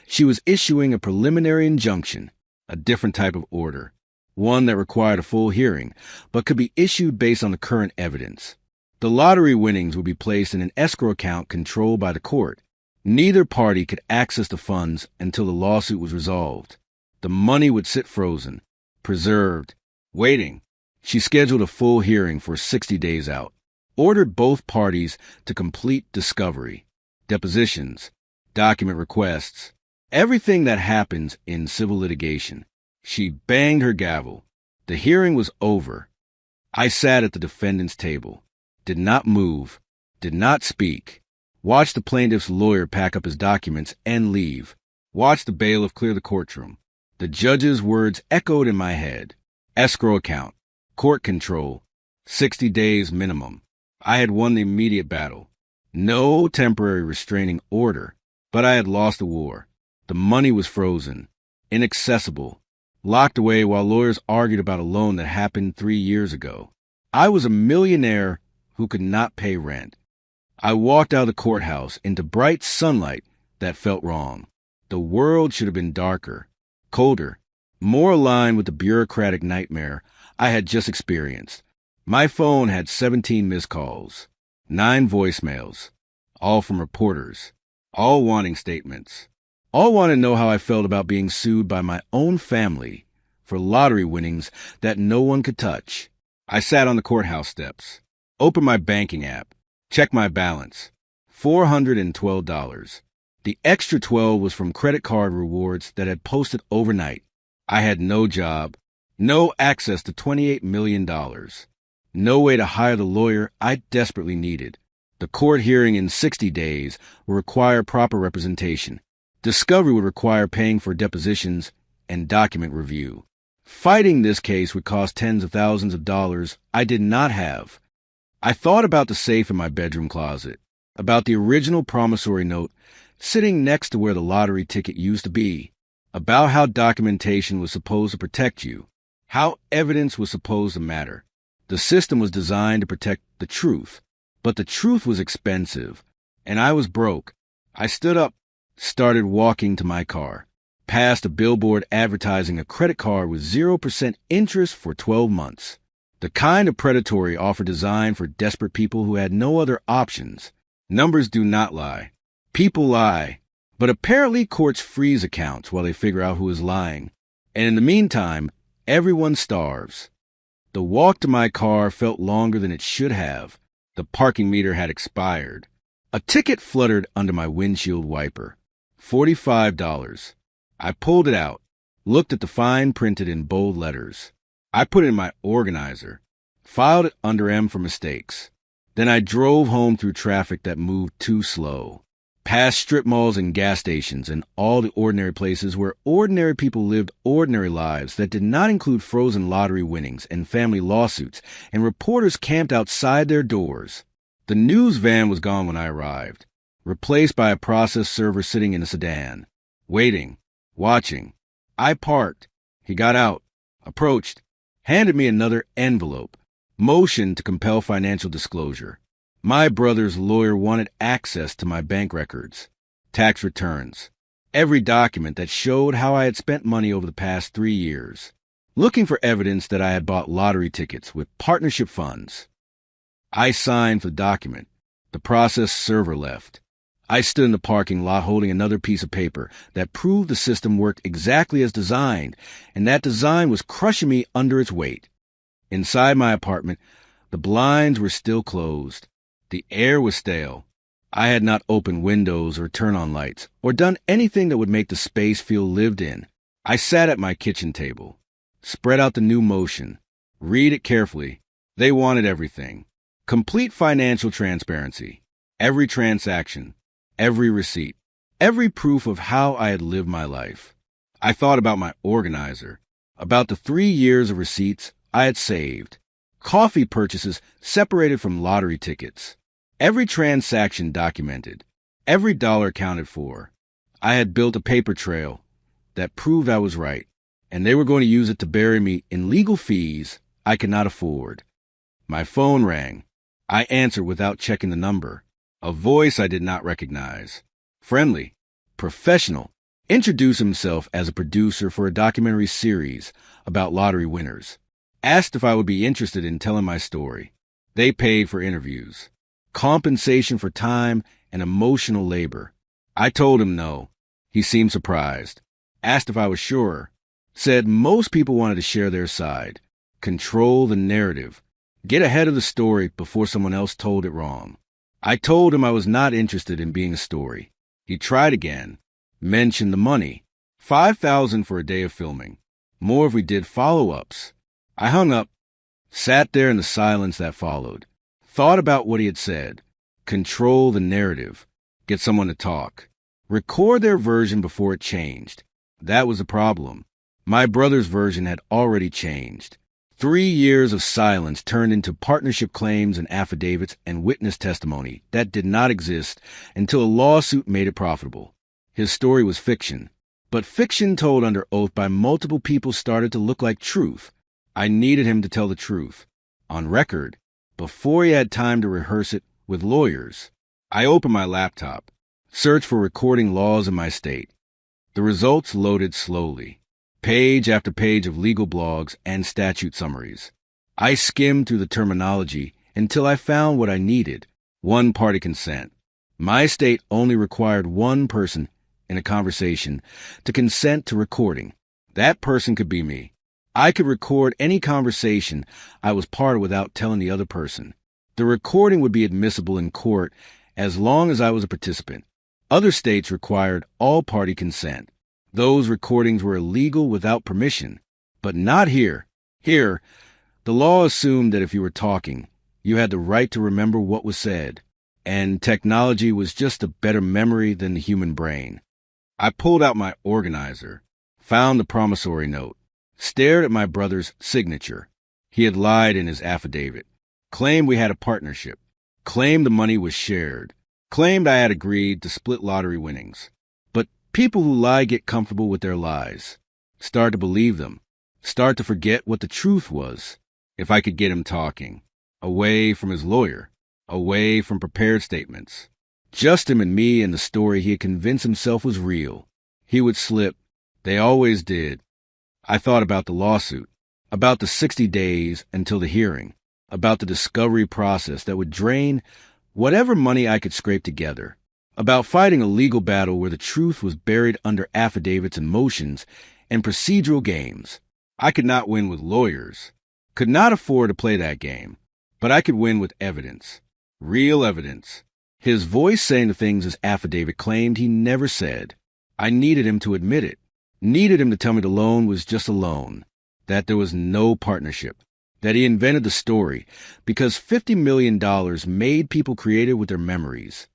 she was issuing a preliminary injunction, a different type of order, one that required a full hearing, but could be issued based on the current evidence. The lottery winnings would be placed in an escrow account controlled by the court. Neither party could access the funds until the lawsuit was resolved. The money would sit frozen, preserved, waiting. She scheduled a full hearing for 60 days out, ordered both parties to complete discovery, depositions, document requests, everything that happens in civil litigation. She banged her gavel. The hearing was over. I sat at the defendant's table, did not move, did not speak, Watched the plaintiff's lawyer pack up his documents and leave. Watched the bailiff clear the courtroom. The judge's words echoed in my head. Escrow account. Court control. 60 days minimum. I had won the immediate battle. No temporary restraining order, but I had lost the war. The money was frozen, inaccessible, locked away while lawyers argued about a loan that happened 3 years ago. I was a millionaire who could not pay rent. I walked out of the courthouse into bright sunlight that felt wrong. The world should have been darker, colder, more aligned with the bureaucratic nightmare I had just experienced. My phone had 17 missed calls, 9 voicemails, all from reporters, all wanting statements, all wanting to know how I felt about being sued by my own family for lottery winnings that no one could touch. I sat on the courthouse steps, opened my banking app, checked my balance, $412. The extra 12 was from credit card rewards that had posted overnight. I had no job, no access to $28 million, no way to hire the lawyer I desperately needed. The court hearing in 60 days would require proper representation. Discovery would require paying for depositions and document review. Fighting this case would cost tens of thousands of dollars I did not have. I thought about the safe in my bedroom closet, about the original promissory note sitting next to where the lottery ticket used to be, about how documentation was supposed to protect you, how evidence was supposed to matter. The system was designed to protect the truth, but the truth was expensive, and I was broke. I stood up, started walking to my car, passed a billboard advertising a credit card with 0% interest for 12 months. The kind of predatory offer designed for desperate people who had no other options. Numbers do not lie. People lie. But apparently courts freeze accounts while they figure out who is lying. And in the meantime, everyone starves. The walk to my car felt longer than it should have. The parking meter had expired. A ticket fluttered under my windshield wiper. $45. I pulled it out, looked at the fine printed in bold letters. I put it in my organizer, filed it under M for mistakes. Then I drove home through traffic that moved too slow, past strip malls and gas stations and all the ordinary places where ordinary people lived ordinary lives that did not include frozen lottery winnings and family lawsuits, and reporters camped outside their doors. The news van was gone when I arrived, replaced by a process server sitting in a sedan, waiting, watching. I parked. He got out, approached, handed me another envelope, motioned to compel financial disclosure. My brother's lawyer wanted access to my bank records, tax returns, every document that showed how I had spent money over the past 3 years, looking for evidence that I had bought lottery tickets with partnership funds. I signed for the document. The process server left. I stood in the parking lot holding another piece of paper that proved the system worked exactly as designed, and that design was crushing me under its weight. Inside my apartment, the blinds were still closed. The air was stale. I had not opened windows or turned on lights, or done anything that would make the space feel lived in. I sat at my kitchen table, spread out the new motion, read it carefully. They wanted everything. Complete financial transparency. Every transaction. Every receipt, every proof of how I had lived my life. I thought about my organizer, about the 3 years of receipts I had saved, coffee purchases separated from lottery tickets, every transaction documented, every dollar accounted for. I had built a paper trail that proved I was right, and they were going to use it to bury me in legal fees I could not afford. My phone rang. I answered without checking the number. A voice I did not recognize. Friendly, professional, introduced himself as a producer for a documentary series about lottery winners. Asked if I would be interested in telling my story. They paid for interviews, compensation for time and emotional labor. I told him no. He seemed surprised. Asked if I was sure. Said most people wanted to share their side, control the narrative, get ahead of the story before someone else told it wrong. I told him I was not interested in being a story. He tried again, mentioned the money, $5,000 for a day of filming, more if we did follow-ups. I hung up, sat there in the silence that followed, thought about what he had said, control the narrative. get someone to talk. Record their version before it changed. That was the problem. My brother's version had already changed. 3 years of silence turned into partnership claims and affidavits and witness testimony that did not exist until a lawsuit made it profitable. His story was fiction, but fiction told under oath by multiple people started to look like truth. I needed him to tell the truth, on record, before he had time to rehearse it with lawyers. I opened my laptop, searched for recording laws in my state. The results loaded slowly. Page after page of legal blogs and statute summaries. I skimmed through the terminology until I found what I needed: one-party consent. My state only required one person in a conversation to consent to recording. That person could be me. I could record any conversation I was part of without telling the other person. The recording would be admissible in court as long as I was a participant. Other states required all-party consent. Those recordings were illegal without permission, but not here. Here, the law assumed that if you were talking, you had the right to remember what was said, and technology was just a better memory than the human brain. I pulled out my organizer, found the promissory note, stared at my brother's signature. He had lied in his affidavit, claimed we had a partnership, claimed the money was shared, claimed I had agreed to split lottery winnings. People who lie get comfortable with their lies, start to believe them, start to forget what the truth was. If I could get him talking, away from his lawyer, away from prepared statements, just him and me and the story he had convinced himself was real, he would slip. They always did. I thought about the lawsuit, about the 60 days until the hearing, about the discovery process that would drain whatever money I could scrape together, about fighting a legal battle where the truth was buried under affidavits and motions and procedural games. I could not win with lawyers, could not afford to play that game, but I could win with evidence, real evidence. His voice saying the things his affidavit claimed he never said. I needed him to admit it, needed him to tell me the loan was just a loan, that there was no partnership, that he invented the story because $50 million made people creative with their memories.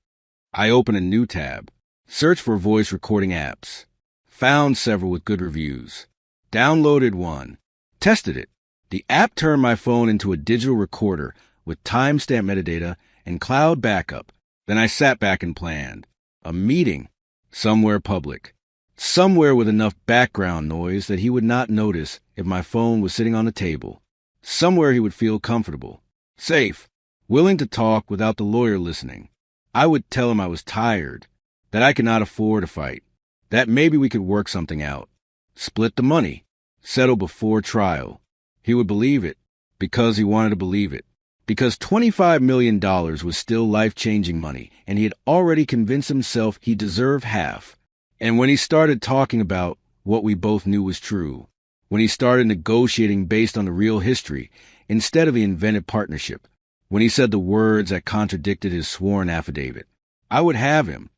I opened a new tab, searched for voice recording apps, found several with good reviews, downloaded one, tested it. The app turned my phone into a digital recorder with timestamp metadata and cloud backup. Then I sat back and planned. A meeting, somewhere public, somewhere with enough background noise that he would not notice if my phone was sitting on the table, somewhere he would feel comfortable, safe, willing to talk without the lawyer listening. I would tell him I was tired, that I could not afford to fight, that maybe we could work something out, split the money, settle before trial. He would believe it because he wanted to believe it, because $25 million was still life-changing money, and he had already convinced himself he deserved half. And when he started talking about what we both knew was true, when he started negotiating based on the real history instead of the invented partnership, when he said the words that contradicted his sworn affidavit, I would have him.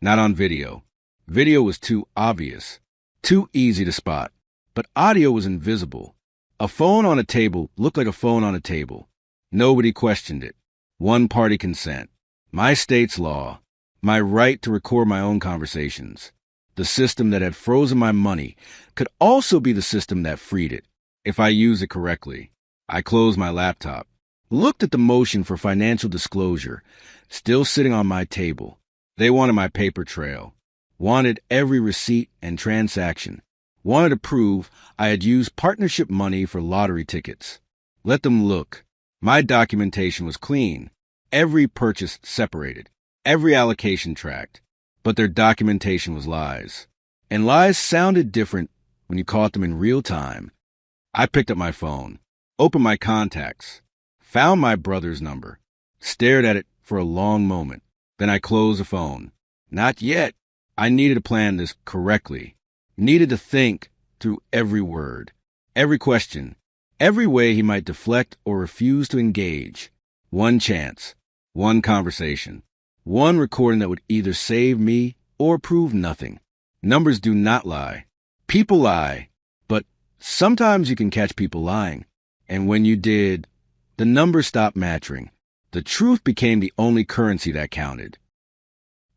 Not on video. Video was too obvious, too easy to spot. But audio was invisible. A phone on a table looked like a phone on a table. Nobody questioned it. One-party consent. My state's law. My right to record my own conversations. The system that had frozen my money could also be the system that freed it, if I used it correctly. I closed my laptop, looked at the motion for financial disclosure, still sitting on my table. They wanted my paper trail, wanted every receipt and transaction, wanted to prove I had used partnership money for lottery tickets. Let them look. My documentation was clean, every purchase separated, every allocation tracked, but their documentation was lies. And lies sounded different when you caught them in real time. I picked up my phone, opened my contacts, found my brother's number, stared at it for a long moment. Then I closed the phone. Not yet. I needed to plan this correctly. Needed to think through every word, every question, every way he might deflect or refuse to engage. One chance, one conversation, one recording that would either save me or prove nothing. Numbers do not lie. People lie, but sometimes you can catch people lying. And when you did, the numbers stopped matching. The truth became the only currency that counted.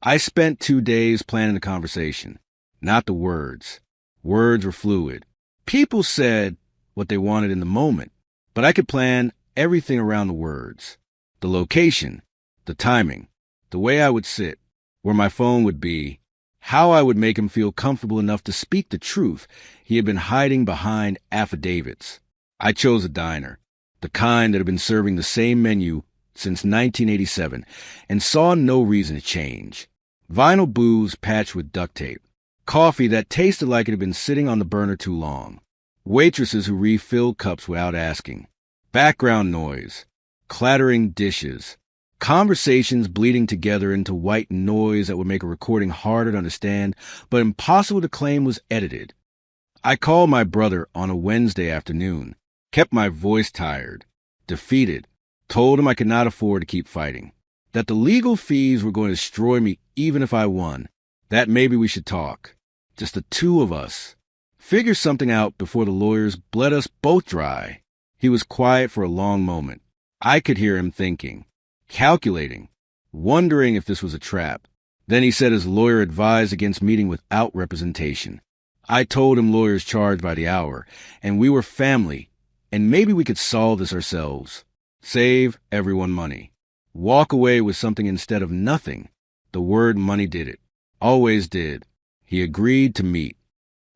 I spent 2 days planning the conversation, not the words. Words were fluid. People said what they wanted in the moment, but I could plan everything around the words. The location, the timing, the way I would sit, where my phone would be, how I would make him feel comfortable enough to speak the truth he had been hiding behind affidavits. I chose a diner, the kind that had been serving the same menu since 1987, and saw no reason to change. Vinyl booths patched with duct tape. Coffee that tasted like it had been sitting on the burner too long. Waitresses who refilled cups without asking. Background noise. Clattering dishes. Conversations bleeding together into white noise that would make a recording harder to understand, but impossible to claim was edited. I called my brother on a Wednesday afternoon, kept my voice tired, defeated, told him I could not afford to keep fighting, that the legal fees were going to destroy me even if I won, that maybe we should talk, just the two of us, figure something out before the lawyers bled us both dry. He was quiet for a long moment. I could hear him thinking, calculating, wondering if this was a trap. Then he said his lawyer advised against meeting without representation. I told him lawyers charged by the hour, and we were family, and maybe we could solve this ourselves. Save everyone money. Walk away with something instead of nothing. The word money did it. Always did. He agreed to meet.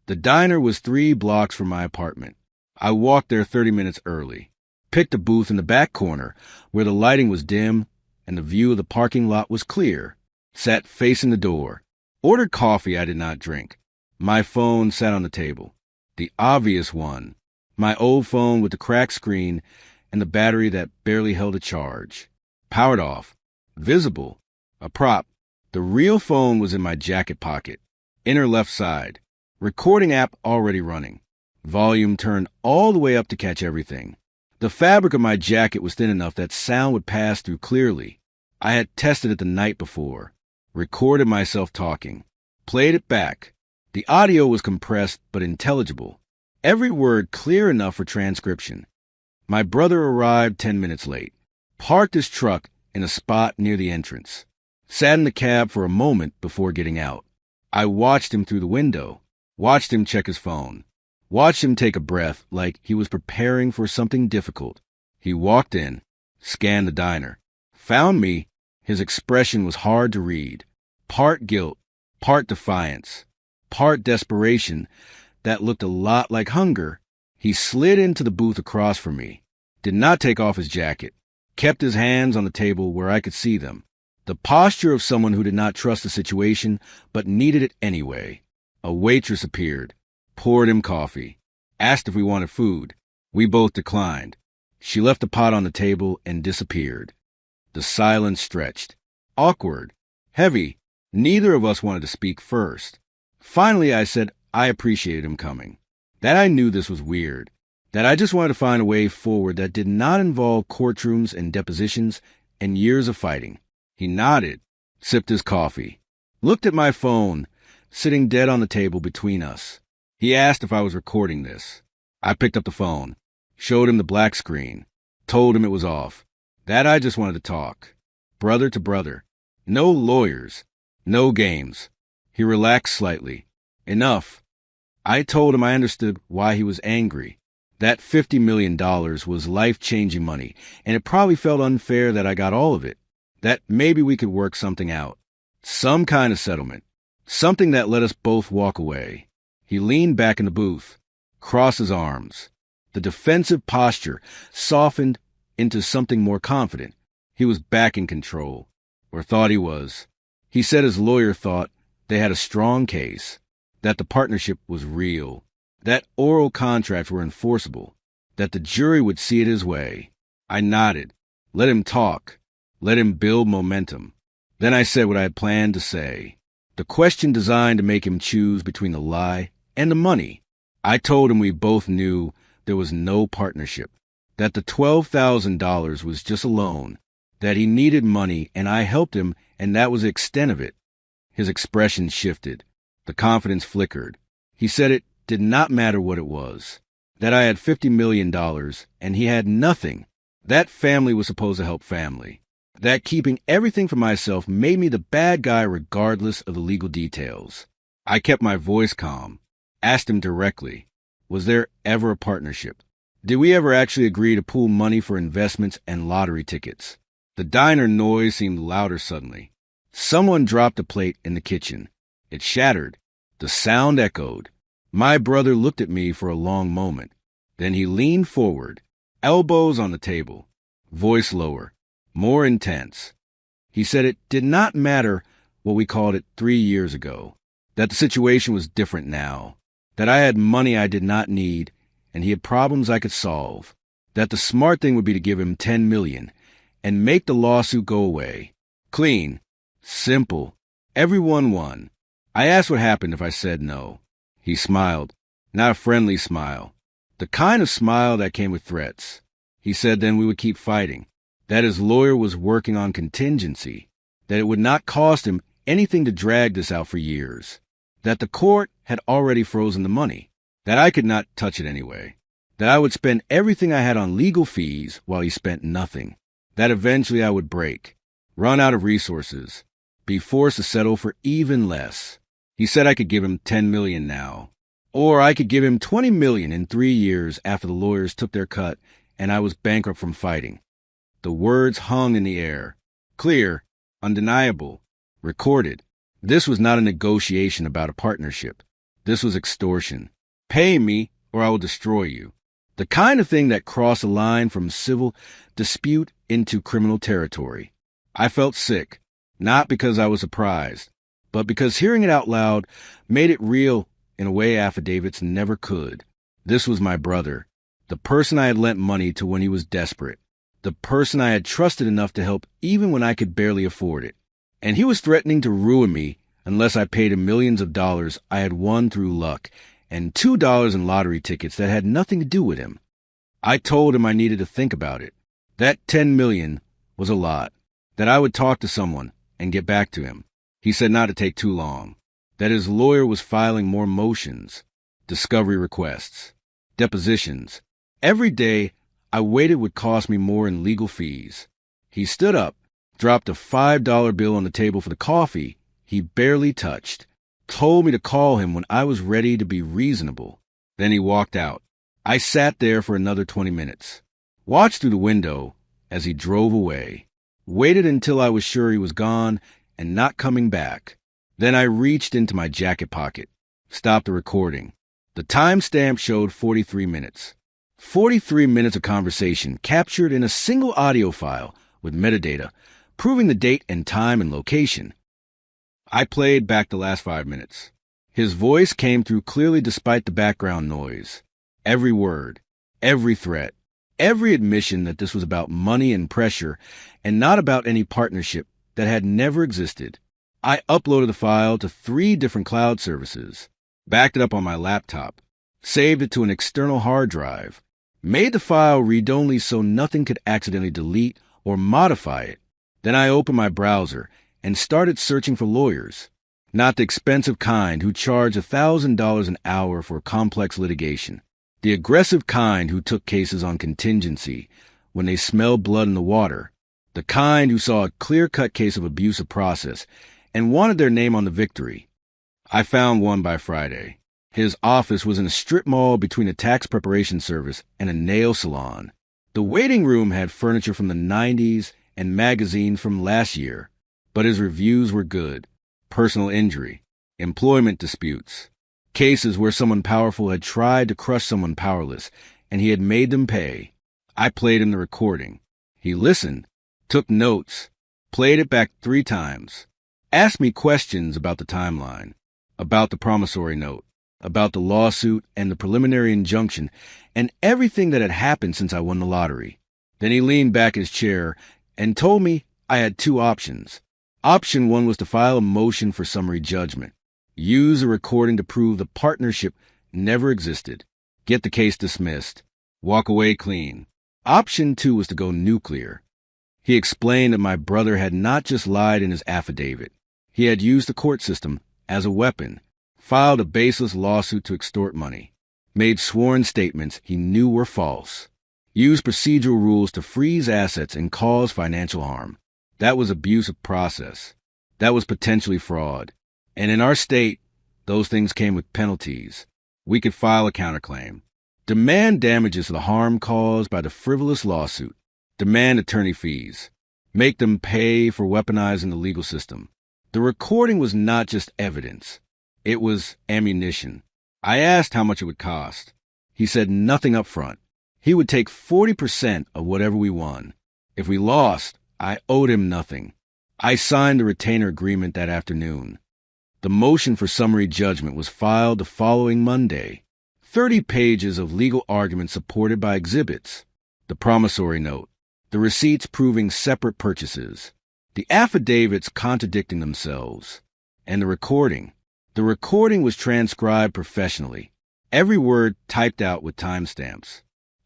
The diner was 3 blocks from my apartment. I walked there 30 minutes early. Picked a booth in the back corner where the lighting was dim and the view of the parking lot was clear. Sat facing the door. Ordered coffee I did not drink. My phone sat on the table. The obvious one. My old phone with the cracked screen and the battery that barely held a charge. Powered off. Visible. A prop. The real phone was in my jacket pocket. Inner left side. Recording app already running. Volume turned all the way up to catch everything. The fabric of my jacket was thin enough that sound would pass through clearly. I had tested it the night before. Recorded myself talking. Played it back. The audio was compressed but intelligible. Every word clear enough for transcription. My brother arrived 10 minutes late. Parked his truck in a spot near the entrance. Sat in the cab for a moment before getting out. I watched him through the window. Watched him check his phone. Watched him take a breath like he was preparing for something difficult. He walked in. Scanned the diner. Found me. His expression was hard to read. Part guilt. Part defiance. Part desperation that looked a lot like hunger. He slid into the booth across from me. Did not take off his jacket. Kept his hands on the table where I could see them. The posture of someone who did not trust the situation, but needed it anyway. A waitress appeared, poured him coffee, asked if we wanted food. We both declined. She left the pot on the table and disappeared. The silence stretched. Awkward. Heavy. Neither of us wanted to speak first. Finally, I said I appreciated him coming. That I knew this was weird. That I just wanted to find a way forward that did not involve courtrooms and depositions and years of fighting. He nodded, sipped his coffee, looked at my phone, sitting dead on the table between us. He asked if I was recording this. I picked up the phone, showed him the black screen, told him it was off. That I just wanted to talk. Brother to brother. No lawyers. No games. He relaxed slightly. Enough. I told him I understood why he was angry. That $50 million was life-changing money, and it probably felt unfair that I got all of it. That maybe we could work something out. Some kind of settlement. Something that let us both walk away. He leaned back in the booth, crossed his arms. The defensive posture softened into something more confident. He was back in control, or thought he was. He said his lawyer thought they had a strong case, that the partnership was real, that oral contracts were enforceable, that the jury would see it his way. I nodded. Let him talk. Let him build momentum. Then I said what I had planned to say. The question designed to make him choose between the lie and the money. I told him we both knew there was no partnership, that the $12,000 was just a loan, that he needed money and I helped him and that was the extent of it. His expression shifted. The confidence flickered. He said it did not matter what it was, that I had $50 million and he had nothing. That family was supposed to help family. That keeping everything for myself made me the bad guy regardless of the legal details. I kept my voice calm, asked him directly, was there ever a partnership? Did we ever actually agree to pool money for investments and lottery tickets? The diner noise seemed louder suddenly. Someone dropped a plate in the kitchen. It shattered. The sound echoed. My brother looked at me for a long moment. Then he leaned forward, elbows on the table, voice lower, more intense. He said it did not matter what we called it 3 years ago, that the situation was different now, that I had money I did not need, and he had problems I could solve, that the smart thing would be to give him $10 million and make the lawsuit go away. Clean. Simple. Everyone won. I asked what happened if I said no. He smiled. Not a friendly smile. The kind of smile that came with threats. He said then we would keep fighting, that his lawyer was working on contingency, that it would not cost him anything to drag this out for years, that the court had already frozen the money, that I could not touch it anyway, that I would spend everything I had on legal fees while he spent nothing, that eventually I would break, run out of resources, be forced to settle for even less. He said I could give him $10 million now, or I could give him $20 million in 3 years after the lawyers took their cut and I was bankrupt from fighting. The words hung in the air, clear, undeniable, recorded. This was not a negotiation about a partnership. This was extortion. Pay me or I will destroy you. The kind of thing that crossed a line from civil dispute into criminal territory. I felt sick, not because I was surprised, but because hearing it out loud made it real in a way affidavits never could. This was my brother, the person I had lent money to when he was desperate, the person I had trusted enough to help even when I could barely afford it. And he was threatening to ruin me unless I paid him millions of dollars I had won through luck and $2 in lottery tickets that had nothing to do with him. I told him I needed to think about it. That $10 million was a lot, that I would talk to someone and get back to him. He said not to take too long, that his lawyer was filing more motions, discovery requests, depositions. Every day I waited would cost me more in legal fees. He stood up, dropped a $5 bill on the table for the coffee he barely touched, told me to call him when I was ready to be reasonable. Then he walked out. I sat there for another 20 minutes, watched through the window as he drove away, waited until I was sure he was gone and not coming back. Then I reached into my jacket pocket, stopped the recording. The timestamp showed 43 minutes. 43 minutes of conversation captured in a single audio file with metadata, proving the date and time and location. I played back the last 5 minutes. His voice came through clearly despite the background noise. Every word, every threat, every admission that this was about money and pressure and not about any partnership that had never existed. I uploaded the file to 3 different cloud services, backed it up on my laptop, saved it to an external hard drive, made the file read-only so nothing could accidentally delete or modify it. Then I opened my browser and started searching for lawyers, not the expensive kind who charge $1,000 an hour for complex litigation, the aggressive kind who took cases on contingency when they smelled blood in the water, the kind who saw a clear-cut case of abuse of process and wanted their name on the victory. I found one by Friday. His office was in a strip mall between a tax preparation service and a nail salon. The waiting room had furniture from the 90s and magazines from last year, but his reviews were good. Personal injury, employment disputes, cases where someone powerful had tried to crush someone powerless, and he had made them pay. I played him the recording. He listened, took notes, played it back 3 times, asked me questions about the timeline, about the promissory note, about the lawsuit and the preliminary injunction, and everything that had happened since I won the lottery. Then he leaned back in his chair and told me I had 2 options. Option 1 was to file a motion for summary judgment, use a recording to prove the partnership never existed, get the case dismissed, walk away clean. Option 2 was to go nuclear. He explained that my brother had not just lied in his affidavit. He had used the court system as a weapon, filed a baseless lawsuit to extort money, made sworn statements he knew were false, used procedural rules to freeze assets and cause financial harm. That was abuse of process. That was potentially fraud. And in our state, those things came with penalties. We could file a counterclaim. Demand damages for the harm caused by the frivolous lawsuit. Demand attorney fees. Make them pay for weaponizing the legal system. The recording was not just evidence. It was ammunition. I asked how much it would cost. He said nothing up front. He would take 40% of whatever we won. If we lost, I owed him nothing. I signed the retainer agreement that afternoon. The motion for summary judgment was filed the following Monday. 30 pages of legal arguments supported by exhibits. The promissory note. The receipts proving separate purchases. The affidavits contradicting themselves. And the recording. The recording was transcribed professionally. Every word typed out with timestamps.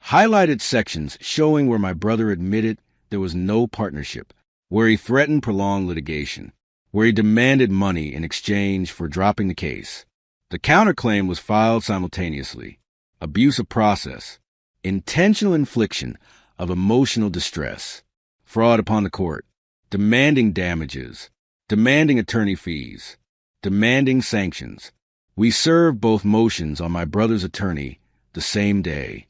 Highlighted sections showing where my brother admitted there was no partnership, where he threatened prolonged litigation, where he demanded money in exchange for dropping the case. The counterclaim was filed simultaneously. Abuse of process, intentional infliction of emotional distress, fraud upon the court, demanding damages, demanding attorney fees, demanding sanctions. We served both motions on my brother's attorney the same day.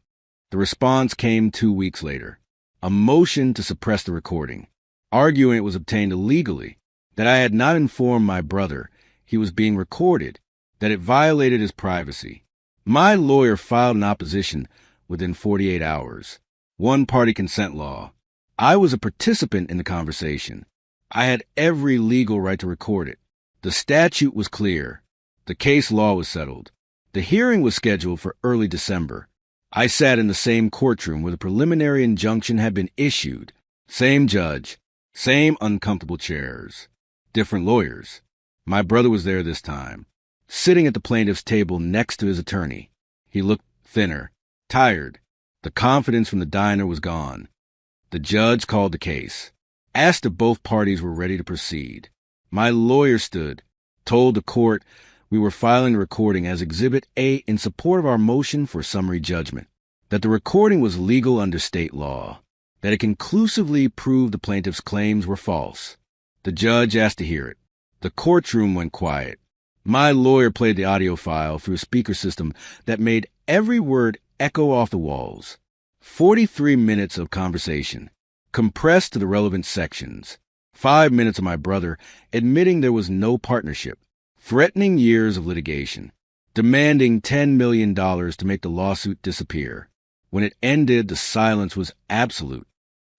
The response came 2 weeks later. A motion to suppress the recording, arguing it was obtained illegally, that I had not informed my brother he was being recorded, that it violated his privacy. My lawyer filed an opposition within 48 hours. One-party consent law. I was a participant in the conversation. I had every legal right to record it. The statute was clear. The case law was settled. The hearing was scheduled for early December. I sat in the same courtroom where the preliminary injunction had been issued. Same judge, same uncomfortable chairs, different lawyers. My brother was there this time, sitting at the plaintiff's table next to his attorney. He looked thinner, tired. The confidence from the diner was gone. The judge called the case, asked if both parties were ready to proceed. My lawyer stood, told the court we were filing the recording as Exhibit A in support of our motion for summary judgment, that the recording was legal under state law, that it conclusively proved the plaintiff's claims were false. The judge asked to hear it. The courtroom went quiet. My lawyer played the audio file through a speaker system that made every word echo off the walls. 43 minutes of conversation, compressed to the relevant sections. 5 minutes of my brother admitting there was no partnership, threatening years of litigation, demanding $10 million to make the lawsuit disappear. When it ended, the silence was absolute.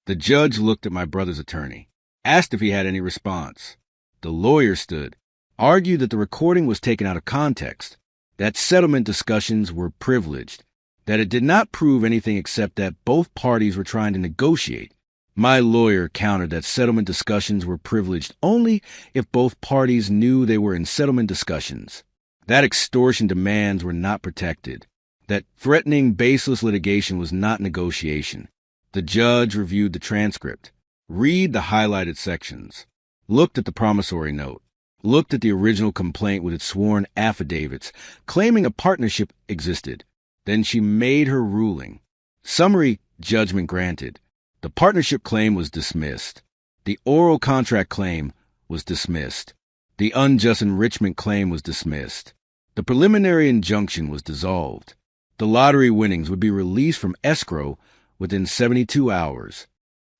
The judge looked at my brother's attorney, asked if he had any response. The lawyer stood, argued that the recording was taken out of context, that settlement discussions were privileged, that it did not prove anything except that both parties were trying to negotiate. My lawyer countered that settlement discussions were privileged only if both parties knew they were in settlement discussions, that extortion demands were not protected, that threatening baseless litigation was not negotiation. The judge reviewed the transcript, read the highlighted sections, looked at the promissory note, looked at the original complaint with its sworn affidavits, claiming a partnership existed. Then she made her ruling. Summary judgment granted. The partnership claim was dismissed. The oral contract claim was dismissed. The unjust enrichment claim was dismissed. The preliminary injunction was dissolved. The lottery winnings would be released from escrow within 72 hours.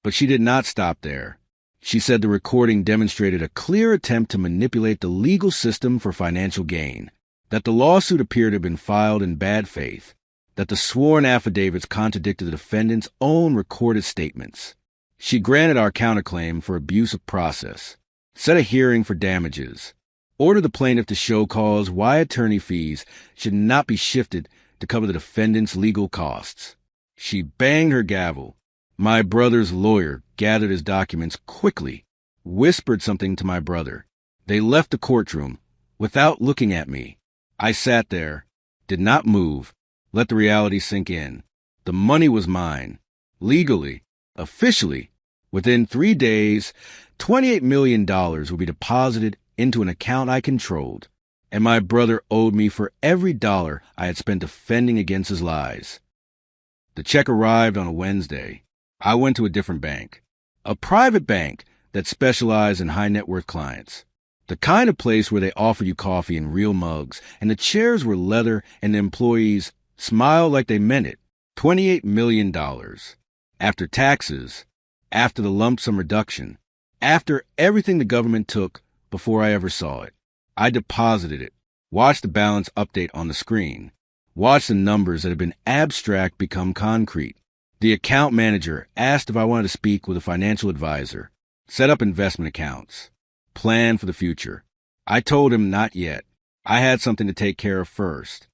But she did not stop there. She said the recording demonstrated a clear attempt to manipulate the legal system for financial gain, that the lawsuit appeared to have been filed in bad faith, that the sworn affidavits contradicted the defendant's own recorded statements. She granted our counterclaim for abuse of process, set a hearing for damages, ordered the plaintiff to show cause why attorney fees should not be shifted to cover the defendant's legal costs. She banged her gavel. My brother's lawyer gathered his documents quickly, whispered something to my brother. They left the courtroom without looking at me. I sat there, did not move, let the reality sink in. The money was mine. Legally, officially, within 3 days, $28 million would be deposited into an account I controlled, and my brother owed me for every dollar I had spent defending against his lies. The check arrived on a Wednesday. I went to a different bank, a private bank that specialize in high net worth clients. The kind of place where they offer you coffee in real mugs, and the chairs were leather, and the employees smiled like they meant it. $28 million. After taxes, after the lump sum reduction, after everything the government took before I ever saw it. I deposited it, watched the balance update on the screen, watched the numbers that had been abstract become concrete. The account manager asked if I wanted to speak with a financial advisor, set up investment accounts, plan for the future. I told him not yet. I had something to take care of first.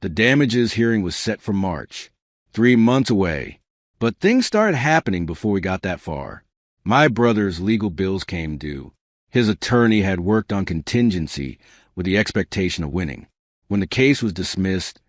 The damages hearing was set for March, 3 months away. But things started happening before we got that far. My brother's legal bills came due. His attorney had worked on contingency with the expectation of winning. When the case was dismissed,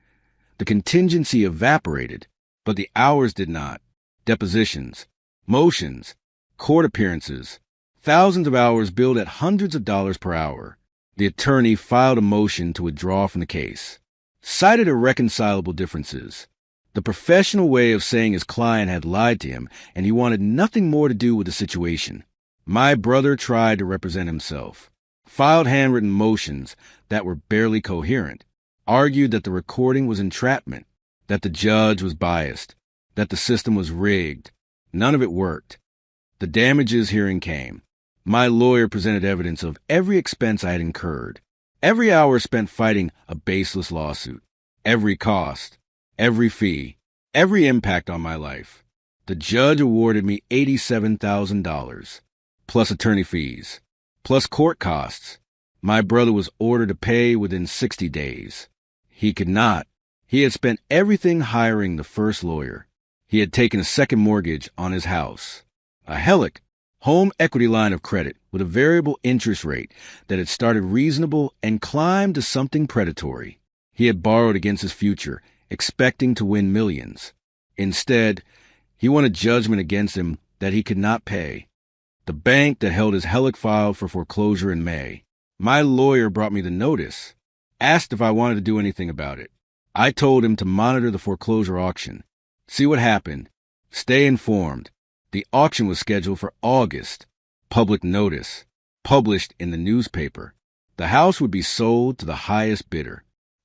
the contingency evaporated, but the hours did not. Depositions, motions, court appearances, thousands of hours billed at hundreds of dollars per hour. The attorney filed a motion to withdraw from the case, cited irreconcilable differences. The professional way of saying his client had lied to him and he wanted nothing more to do with the situation. My brother tried to represent himself, filed handwritten motions that were barely coherent, argued that the recording was entrapment, that the judge was biased, that the system was rigged. None of it worked. The damages hearing came. My lawyer presented evidence of every expense I had incurred, every hour spent fighting a baseless lawsuit, every cost, every fee, every impact on my life. The judge awarded me $87,000, plus attorney fees, plus court costs. My brother was ordered to pay within 60 days. He could not. He had spent everything hiring the first lawyer. He had taken a second mortgage on his house, a HELOC, home equity line of credit with a variable interest rate that had started reasonable and climbed to something predatory. He had borrowed against his future, expecting to win millions. Instead, he won a judgment against him that he could not pay. The bank that held his HELOC filed for foreclosure in May. My lawyer brought me the notice, asked if I wanted to do anything about it. I told him to monitor the foreclosure auction, see what happened, stay informed. The auction was scheduled for August. Public notice, published in the newspaper. The house would be sold to the highest bidder.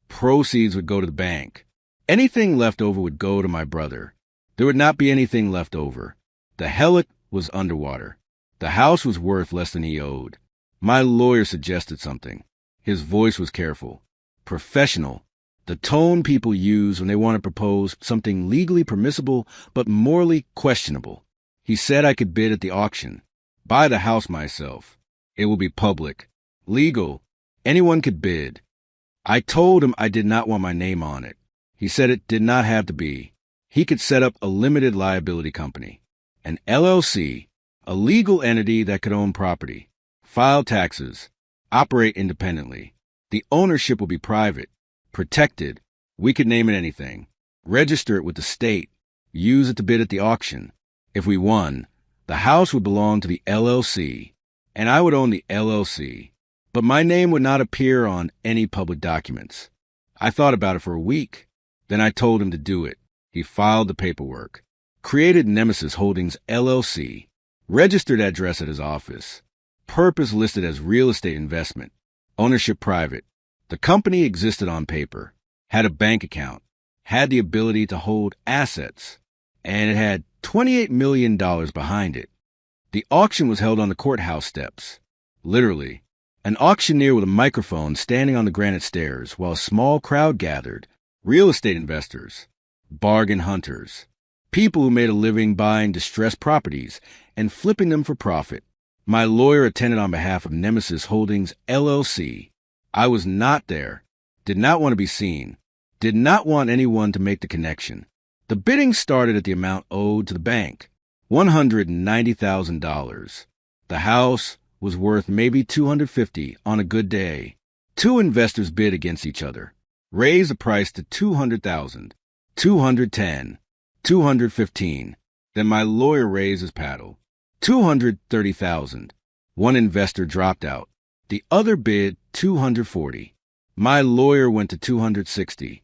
Proceeds would go to the bank. Anything left over would go to my brother. There would not be anything left over. The HELOC was underwater. The house was worth less than he owed. My lawyer suggested something. His voice was careful, professional, the tone people use when they want to propose something legally permissible but morally questionable. He said I could bid at the auction, buy the house myself. It will be public, legal. Anyone could bid. I told him I did not want my name on it. He said it did not have to be. He could set up a limited liability company, an LLC, a legal entity that could own property, file taxes, operate independently. The ownership will be private, protected. We could name it anything, register it with the state, use it to bid at the auction. If we won, the house would belong to the LLC, and I would own the LLC, but my name would not appear on any public documents. I thought about it for a week. Then I told him to do it. He filed the paperwork, created Nemesis Holdings LLC, registered address at his office, purpose listed as real estate investment, ownership private. The company existed on paper, had a bank account, had the ability to hold assets, and it had $28 million behind it. The auction was held on the courthouse steps. Literally, an auctioneer with a microphone standing on the granite stairs while a small crowd gathered. Real estate investors, bargain hunters, people who made a living buying distressed properties and flipping them for profit. My lawyer attended on behalf of Nemesis Holdings LLC. I was not there, did not want to be seen, did not want anyone to make the connection. The bidding started at the amount owed to the bank, $190,000. The house was worth maybe $250 on a good day. Two investors bid against each other, raised the price to $200,000, $210,000, $215,000. Then my lawyer raised his paddle, $230,000. One investor dropped out. The other bid $240,000. My lawyer went to $260,000.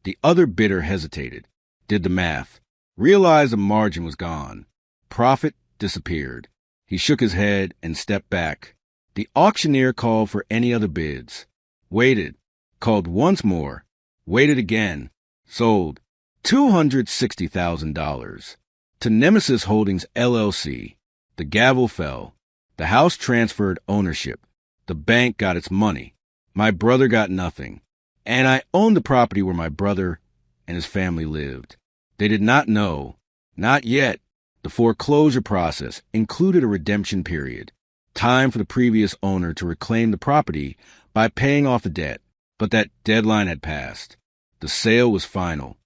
The other bidder hesitated, did the math, realized the margin was gone. Profit disappeared. He shook his head and stepped back. The auctioneer called for any other bids. Waited. Called once more. Waited again. Sold. $260,000. To Nemesis Holdings, LLC. The gavel fell. The house transferred ownership. The bank got its money. My brother got nothing. And I owned the property where my brother and his family lived. They did not know, not yet, the foreclosure process included a redemption period, time for the previous owner to reclaim the property by paying off the debt, but that deadline had passed. The sale was final.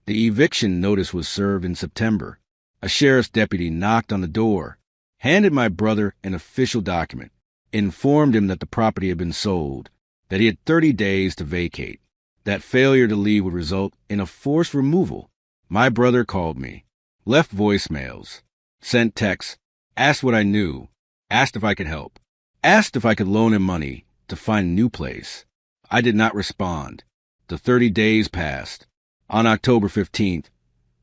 The eviction notice was served in September. A sheriff's deputy knocked on the door, handed my brother an official document, informed him that the property had been sold, that he had 30 days to vacate, that failure to leave would result in a forced removal. My brother called me, left voicemails, sent texts, asked what I knew, asked if I could help, asked if I could loan him money to find a new place. I did not respond. The 30 days passed. On October 15th,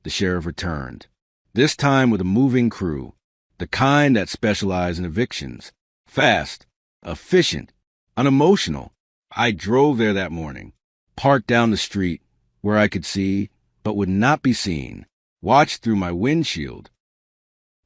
the sheriff returned, this time with a moving crew, the kind that specialize in evictions, fast, efficient, unemotional. I drove there that morning, parked down the street where I could see but would not be seen, watched through my windshield.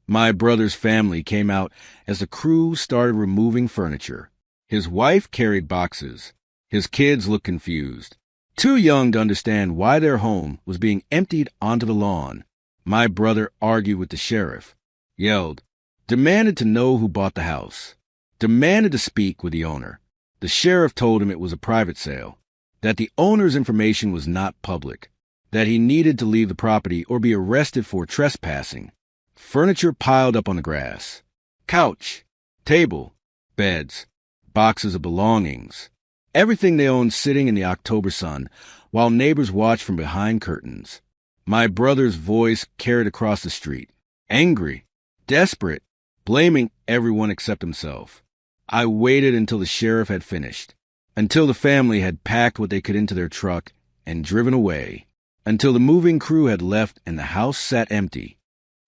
My brother's family came out as the crew started removing furniture. His wife carried boxes. His kids looked confused, too young to understand why their home was being emptied onto the lawn. My brother argued with the sheriff, yelled, demanded to know who bought the house, demanded to speak with the owner. The sheriff told him it was a private sale, that the owner's information was not public, that he needed to leave the property or be arrested for trespassing. Furniture piled up on the grass. Couch, table, beds, boxes of belongings. Everything they owned sitting in the October sun while neighbors watched from behind curtains. My brother's voice carried across the street, angry, desperate, blaming everyone except himself. I waited until the sheriff had finished, until the family had packed what they could into their truck and driven away, until the moving crew had left and the house sat empty.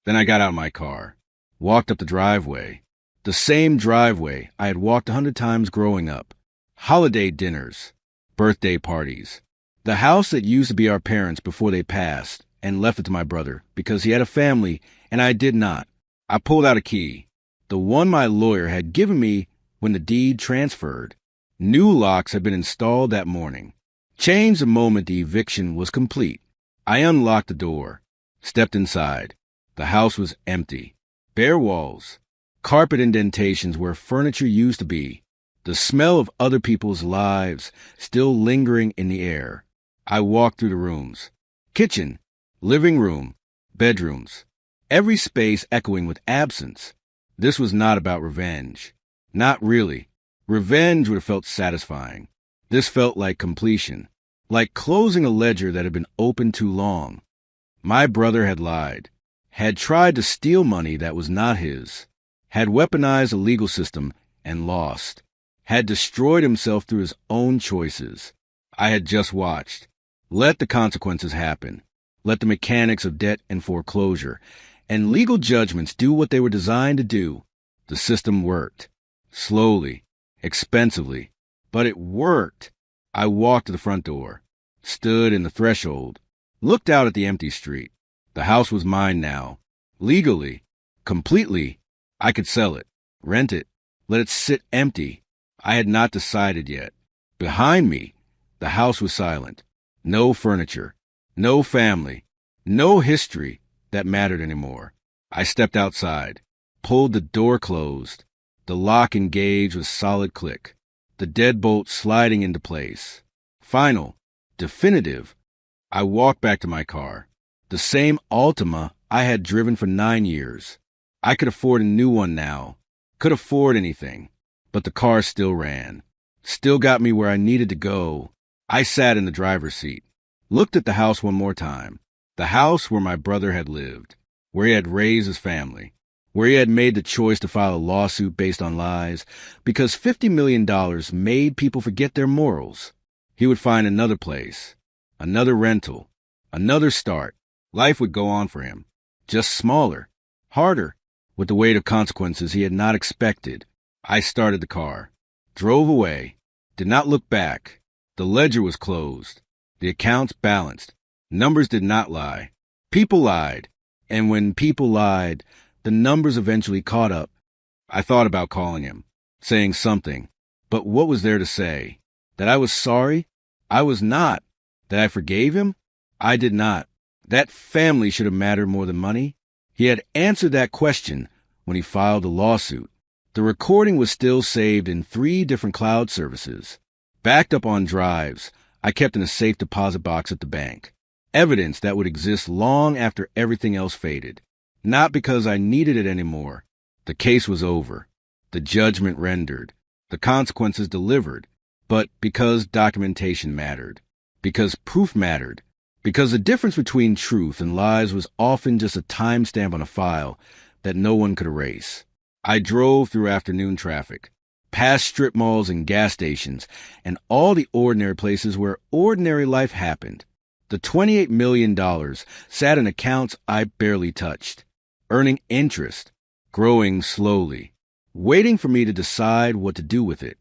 Then I got out of my car, walked up the driveway, the same driveway I had walked 100 times growing up. Holiday dinners, birthday parties, the house that used to be our parents before they passed and left it to my brother because he had a family and I did not. I pulled out a key, the one my lawyer had given me when the deed transferred. New locks had been installed that morning, changed the moment the eviction was complete. I unlocked the door, stepped inside. The house was empty, bare walls, carpet indentations where furniture used to be, the smell of other people's lives still lingering in the air. I walked through the rooms, kitchen, living room, bedrooms, every space echoing with absence. This was not about revenge. Not really. Revenge would have felt satisfying. This felt like completion, like closing a ledger that had been open too long. My brother had lied, had tried to steal money that was not his, had weaponized the legal system and lost, had destroyed himself through his own choices. I had just watched. Let the consequences happen. Let the mechanics of debt and foreclosure and legal judgments do what they were designed to do. The system worked. Slowly, expensively, but it worked. I walked to the front door, stood in the threshold, looked out at the empty street. The house was mine now. Legally, completely. I could sell it, rent it, let it sit empty. I had not decided yet. Behind me, the house was silent. No furniture, no family, no history that mattered anymore. I stepped outside, pulled the door closed. The lock engaged with solid click, the deadbolt sliding into place. Final, definitive. I walked back to my car, the same Altima I had driven for 9 years. I could afford a new one now, could afford anything, but the car still ran, still got me where I needed to go. I sat in the driver's seat, looked at the house one more time, the house where my brother had lived, where he had raised his family, where he had made the choice to file a lawsuit based on lies because $50 million made people forget their morals. He would find another place, another rental, another start. Life would go on for him, just smaller, harder, with the weight of consequences he had not expected. I started the car, drove away, did not look back. The ledger was closed. The accounts balanced. Numbers did not lie. People lied. And when people lied, the numbers eventually caught up. I thought about calling him, saying something. But what was there to say? That I was sorry? I was not. That I forgave him? I did not. That family should have mattered more than money. He had answered that question when he filed the lawsuit. The recording was still saved in 3 different cloud services, backed up on drives I kept in a safe deposit box at the bank. Evidence that would exist long after everything else faded. Not because I needed it anymore. The case was over. The judgment rendered. The consequences delivered. But because documentation mattered. Because proof mattered. Because the difference between truth and lies was often just a timestamp on a file that no one could erase. I drove through afternoon traffic, past strip malls and gas stations, and all the ordinary places where ordinary life happened. The $28 million sat in accounts I barely touched, earning interest, growing slowly, waiting for me to decide what to do with it.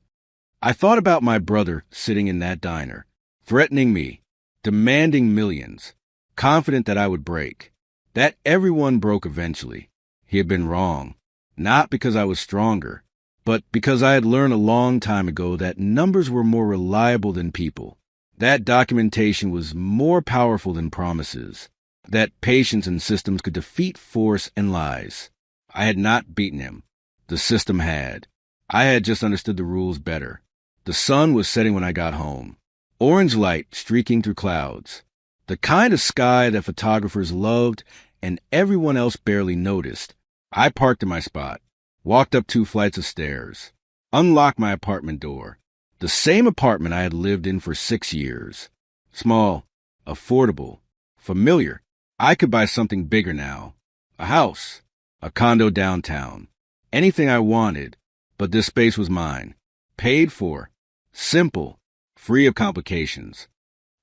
I thought about my brother sitting in that diner, threatening me, demanding millions, confident that I would break, that everyone broke eventually. He had been wrong. Not because I was stronger, but because I had learned a long time ago that numbers were more reliable than people, that documentation was more powerful than promises, that patience and systems could defeat force and lies. I had not beaten him. The system had. I had just understood the rules better. The sun was setting when I got home, orange light streaking through clouds, the kind of sky that photographers loved and everyone else barely noticed. I parked in my spot, walked up 2 flights of stairs, unlocked my apartment door, the same apartment I had lived in for 6 years. Small, affordable, familiar. I could buy something bigger now. A house, a condo downtown, anything I wanted, but this space was mine, paid for, simple, free of complications.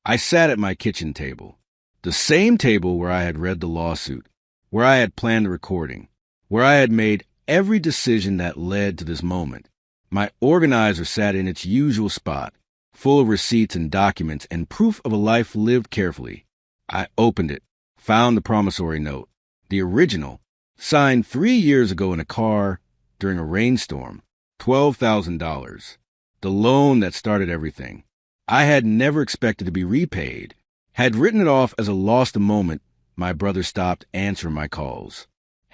I sat at my kitchen table, the same table where I had read the lawsuit, where I had planned the recording, where I had made every decision that led to this moment. My organizer sat in its usual spot, full of receipts and documents and proof of a life lived carefully. I opened it, found the promissory note, the original, signed 3 years ago in a car during a rainstorm, $12,000, the loan that started everything. I had never expected to be repaid, had written it off as a lost the moment my brother stopped answering my calls.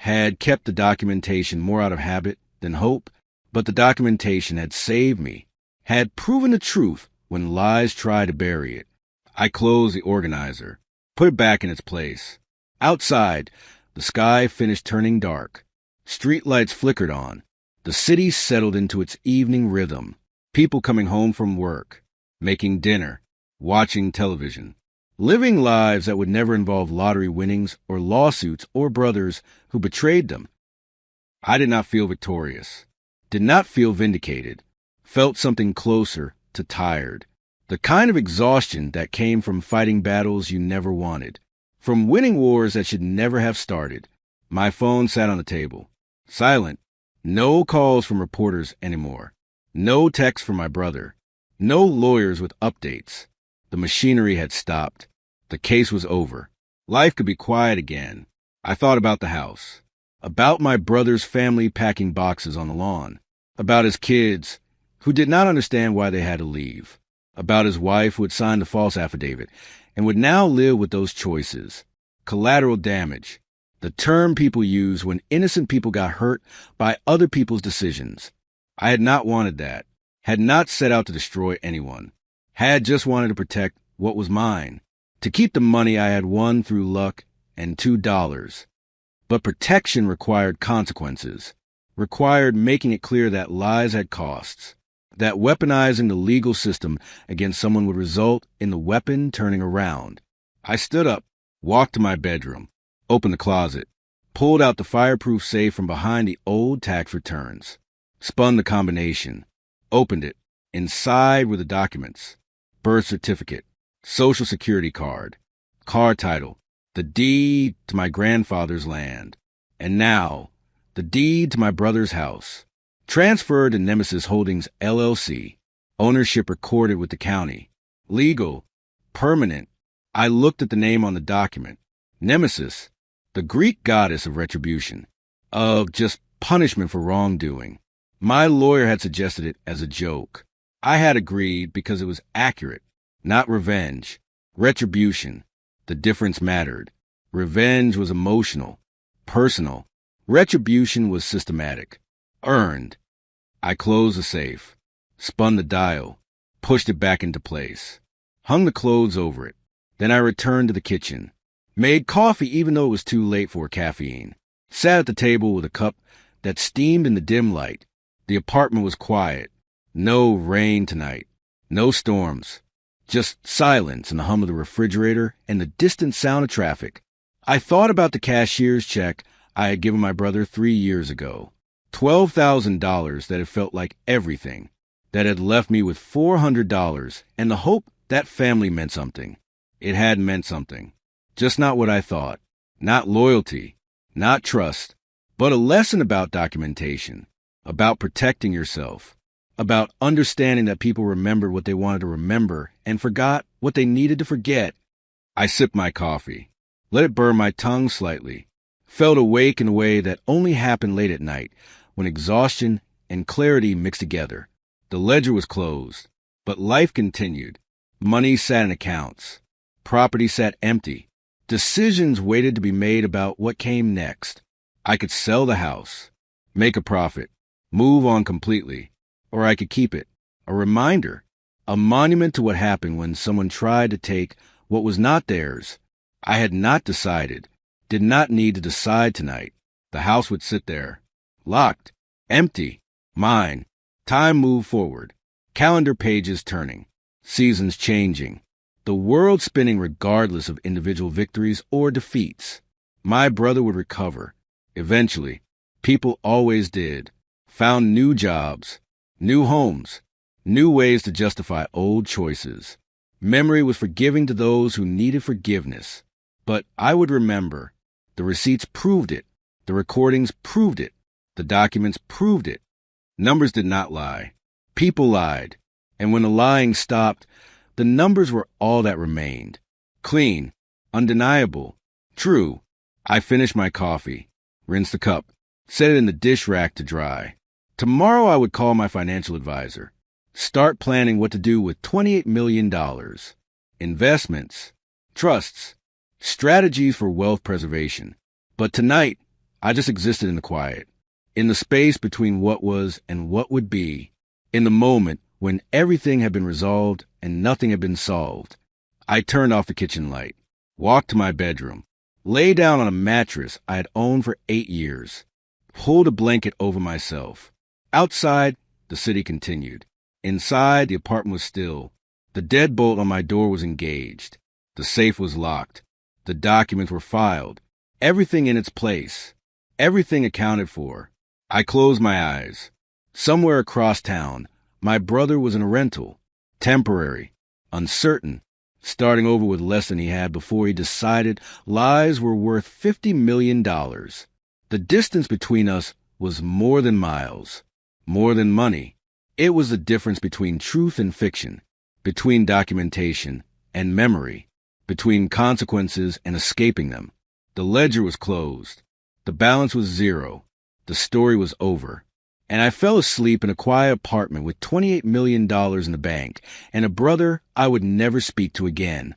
Had kept the documentation more out of habit than hope, but the documentation had saved me, had proven the truth when lies tried to bury it. I closed the organizer, put it back in its place. Outside, the sky finished turning dark. Street lights flickered on. The city settled into its evening rhythm. People coming home from work, making dinner, watching television. Living lives that would never involve lottery winnings or lawsuits or brothers who betrayed them. I did not feel victorious, did not feel vindicated, felt something closer to tired. The kind of exhaustion that came from fighting battles you never wanted, from winning wars that should never have started. My phone sat on the table, silent, no calls from reporters anymore, no texts from my brother, no lawyers with updates. The machinery had stopped. The case was over. Life could be quiet again. I thought about the house, about my brother's family packing boxes on the lawn, about his kids who did not understand why they had to leave, about his wife who had signed the false affidavit and would now live with those choices. Collateral damage, the term people use when innocent people got hurt by other people's decisions. I had not wanted that, had not set out to destroy anyone. Had just wanted to protect what was mine, to keep the money I had won through luck and $2. But protection required consequences, required making it clear that lies had costs, that weaponizing the legal system against someone would result in the weapon turning around. I stood up, walked to my bedroom, opened the closet, pulled out the fireproof safe from behind the old tax returns, spun the combination, opened it. Inside were the documents. Birth certificate, social security card, car title, the deed to my grandfather's land. And now, The deed to my brother's house. Transferred to Nemesis Holdings, LLC. Ownership recorded with the county. Legal. Permanent. I looked at the name on the document. Nemesis, the Greek goddess of retribution. Of just punishment for wrongdoing. My lawyer had suggested it as a joke. I had agreed because it was accurate. Not revenge. Retribution. The difference mattered. Revenge was emotional. Personal. Retribution was systematic. Earned. I closed the safe. Spun the dial. Pushed it back into place. Hung the clothes over it. Then I returned to the kitchen. Made coffee even though it was too late for caffeine. Sat at the table with a cup that steamed in the dim light. The apartment was quiet. No rain tonight. No storms. Just silence and the hum of the refrigerator and the distant sound of traffic. I thought about the cashier's check I had given my brother 3 years ago. $12,000 that had felt like everything. That had left me with $400 and the hope that family meant something. It had meant something. Just not what I thought. Not loyalty. Not trust. But a lesson about documentation. About protecting yourself. About understanding that people remembered what they wanted to remember and forgot what they needed to forget. I sipped my coffee. Let it burn my tongue slightly. Felt awake in a way that only happened late at night, when exhaustion and clarity mixed together. The ledger was closed, but life continued. Money sat in accounts. Property sat empty. Decisions waited to be made about what came next. I could sell the house, make a profit, move on completely, or I could keep it. A reminder, a monument to what happened when someone tried to take what was not theirs. I had not decided, did not need to decide tonight. The house would sit there, locked, empty, mine. Time moved forward, calendar pages turning, seasons changing, the world spinning regardless of individual victories or defeats. My brother would recover. Eventually, people always did, found new jobs, new homes, new ways to justify old choices. Memory was forgiving to those who needed forgiveness. But I would remember. The receipts proved it. The recordings proved it. The documents proved it. Numbers did not lie. People lied. And when the lying stopped, the numbers were all that remained. Clean. Undeniable. True. I finished my coffee. Rinsed the cup. Set it in the dish rack to dry. Tomorrow I would call my financial advisor. Start planning what to do with $28 million. Investments. Trusts. Strategies for wealth preservation. But tonight, I just existed in the quiet. In the space between what was and what would be. In the moment when everything had been resolved and nothing had been solved. I turned off the kitchen light. Walked to my bedroom. Lay down on a mattress I had owned for 8 years. Pulled a blanket over myself. Outside, the city continued. Inside, the apartment was still. The deadbolt on my door was engaged. The safe was locked. The documents were filed. Everything in its place. Everything accounted for. I closed my eyes. Somewhere across town, my brother was in a rental. Temporary. Uncertain. Starting over with less than he had before he decided lies were worth $50 million. The distance between us was more than miles. More than money. It was the difference between truth and fiction. Between documentation and memory. Between consequences and escaping them. The ledger was closed. The balance was zero. The story was over. And I fell asleep in a quiet apartment with $28 million in the bank and a brother I would never speak to again.